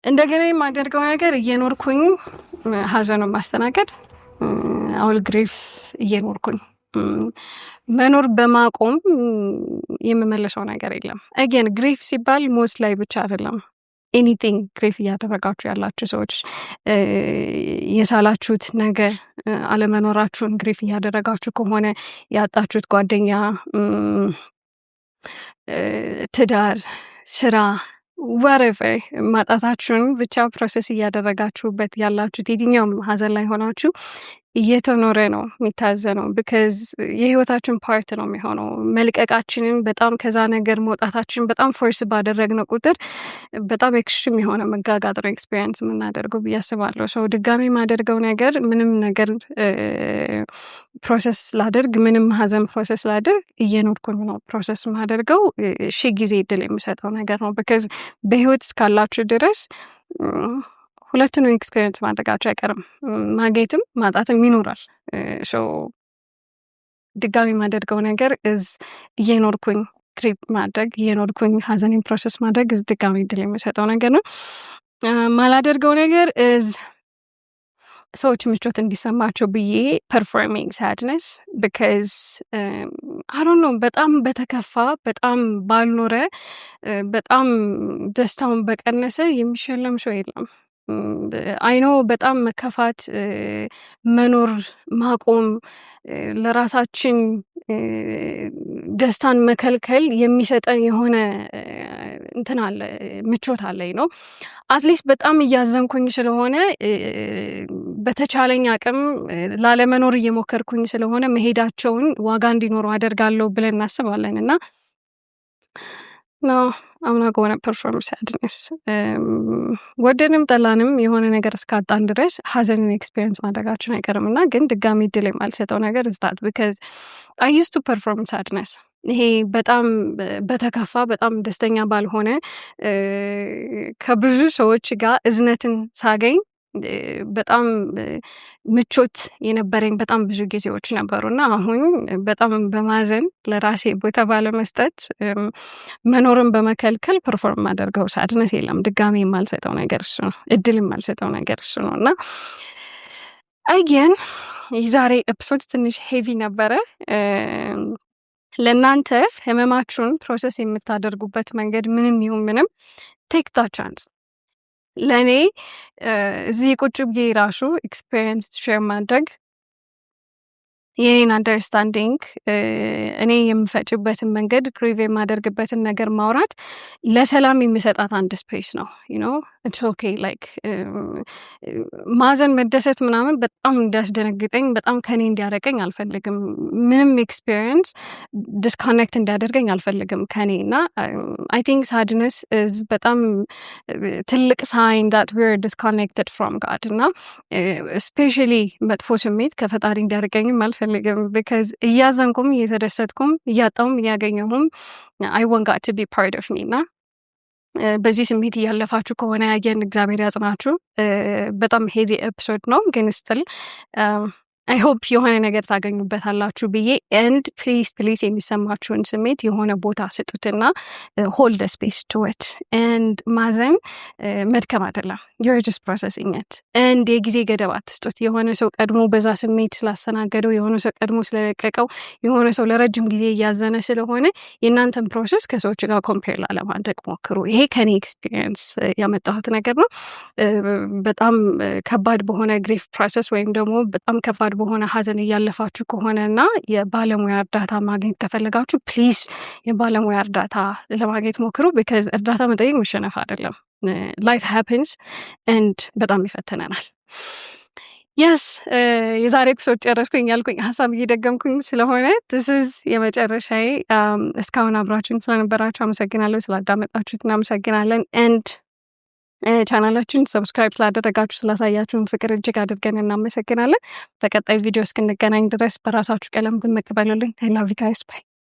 Speaker 1: እንደገና የማደርገው ነገር እየኖርኩኝ ሀዘኑን ማስተናገድ አውል ግሪፍ እየኖርኩኝ መኖር በማቆም የምመለሰው ነገር የለም። አገን ግሪፍ ሲባል ሞት ላይ ብቻ አይደለም። ኤኒቲንግ ግሪፍ እያደረጋችሁ ያላችሁ ሰዎች የሳላችሁት ነገር አለመኖራችሁን ግሪፍ እያደረጋችሁ ከሆነ ያጣችሁት ጓደኛ፣ ትዳር፣ ስራ whatever ማጣታችሁን ብቻ ፕሮሰስ እያደረጋችሁበት ያላችሁት የትኛውም ሀዘን ላይ ሆናችሁ እየተኖረ ነው የሚታዘነው። because የህይወታችን ፓርት ነው የሚሆነው። መልቀቃችንን በጣም ከዛ ነገር መውጣታችን በጣም ፎርስ ባደረግነው ቁጥር በጣም ኤክስትሪም የሆነ መጋጋጥ ነው ኤክስፒሪየንስ የምናደርገው ብዬ አስባለሁ። ሰው ድጋሚ የማደርገው ነገር ምንም ነገር ፕሮሰስ ላደርግ ምንም ሀዘን ፕሮሰስ ላደርግ እየኖርኩኝ ነው ፕሮሰስ የማደርገው። ጊዜ እድል የምሰጠው ነገር ነው። because በህይወት እስካላችሁ ድረስ ሁለቱንም ኤክስፒሪየንስ ማድረጋቸው አይቀርም። ማግኘትም ማጣትም ይኖራል። ድጋሚ የማደርገው ነገር እየኖርኩኝ ግሪፕ ማድረግ እየኖርኩኝ ሀዘኔን ፕሮሰስ ማድረግ ድጋሚ እድል የሚሰጠው ነገር ነው። ማላደርገው ነገር ሰዎች ምቾት እንዲሰማቸው ብዬ ፐርፎርሚንግ ሳድነስ because I don't know በጣም በተከፋ በጣም ባልኖረ በጣም ደስታውን በቀነሰ የሚሸለም ሰው የለም። አይኖ በጣም መከፋት መኖር ማቆም ለራሳችን ደስታን መከልከል የሚሰጠን የሆነ እንትን አለ ምቾት አለኝ ነው። አትሊስት በጣም እያዘንኩኝ ስለሆነ በተቻለኝ አቅም ላለመኖር እየሞከርኩኝ ስለሆነ መሄዳቸውን ዋጋ እንዲኖረው አደርጋለሁ ብለን እናስባለን። እና no I'm not going to perform sadness። ወደንም ጠላንም የሆነ ነገር እስካጣን ድረስ ሀዘንን ኤክስፒሪየንስ ማድረጋችን አይቀርም። እና ግን ድጋሚ እድል የማልሰጠው ነገር is that because I used to perform sadness። ይሄ በጣም በተከፋ በጣም ደስተኛ ባልሆነ ከብዙ ሰዎች ጋር እዝነትን ሳገኝ በጣም ምቾት የነበረኝ በጣም ብዙ ጊዜዎች ነበሩና አሁን በጣም በማዘን ለራሴ ቦታ ባለመስጠት መኖርን በመከልከል ፐርፎርም ማደርገው ሳድነስ የለም። ድጋሚ የማልሰጠው ነገር እሱ ነው። እድል የማልሰጠው ነገር እሱ ነው። እና አገን የዛሬ ኤፒሶድ ትንሽ ሄቪ ነበረ። ለእናንተ ህመማችሁን ፕሮሰስ የምታደርጉበት መንገድ ምንም ይሁን ምንም ቴክ ታ ቻንስ። ለእኔ እዚህ ቁጭ ብዬ ራሱ ኤክስፒሪየንስ ሼር ማድረግ የኔን አንደርስታንዲንግ እኔ የምፈጭበትን መንገድ ግሪቭ የማደርግበትን ነገር ማውራት ለሰላም የሚሰጣት አንድ ስፔስ ነው። ኢትስ ኦኬ ላይክ ማዘን መደሰት ምናምን በጣም እንዲያስደነግጠኝ በጣም ከኔ እንዲያረቀኝ አልፈልግም። ምንም ኤክስፒሪየንስ ዲስኮኔክት እንዲያደርገኝ አልፈልግም ከኔ። እና አይ ቲንክ ሳድነስ ኢዝ በጣም ትልቅ ሳይን ዳት ዊ አር ዲስኮኔክትድ ፍሮም ጋድ። እና ስፔሻሊ መጥፎ ስሜት ከፈጣሪ እንዲያርቀኝም አልፈልግም። because እያዘንኩም እየተደሰትኩም እያጣውም እያገኘሁም I want God to be part of me። እና በዚህ ስሜት እያለፋችሁ ከሆነ ያየን እግዚአብሔር ያጽናችሁ። በጣም ሄቪ ኤፒሶድ ነው ግን ስትል አይ ሆፕ የሆነ ነገር ታገኙበታላችሁ ብዬ ኤንድ ፕሊዝ የሚሰማችሁን ስሜት የሆነ ቦታ ስጡትና ሆልድ ስፔስ ቱ ኢት ኤንድ ማዘን መድከም አይደለም you're just processing it ኤንድ የጊዜ ገደብ አትስጡት። የሆነ ሰው ቀድሞ በዛ ስሜት ስላስተናገደው የሆነ ሰው ቀድሞ ስለለቀቀው የሆነ ሰው ለረጅም ጊዜ እያዘነ ስለሆነ የእናንተን ፕሮሰስ ከሰዎች ጋር ኮምፔር ላለማድረግ ሞክሩ። ይሄ ከኔ ኤክስፒሪየንስ ያመጣሁት ነገር ነው። በጣም ከባድ በሆነ ግሪፍ ፕሮሰስ ወይም ደግሞ በጣም ከባድ በሆነ ሀዘን እያለፋችሁ ከሆነና የባለሙያ እርዳታ ማግኘት ከፈለጋችሁ ፕሊዝ የባለሙያ እርዳታ ለማግኘት ሞክሩ። ቢካዝ እርዳታ መጠየቅ መሸነፍ አይደለም። ላይፍ ሃፕንስ ኤንድ በጣም ይፈተነናል። የስ የዛሬ ኤፒሶድ ጨረስኩኝ ያልኩኝ ሀሳብ እየደገምኩኝ ስለሆነ this is የመጨረሻዬ። እስካሁን አብራችሁን ስለነበራችሁ አመሰግናለሁ። ስላዳመጣችሁት እናመሰግናለን። ኤንድ ቻናላችን ሰብስክራይብ ስላደረጋችሁ ስላሳያችሁን ፍቅር እጅግ አድርገን እናመሰግናለን። በቀጣይ ቪዲዮ እስክንገናኝ ድረስ በራሳችሁ ቀለም ብመቅበሉልኝ። I love you guys. Bye.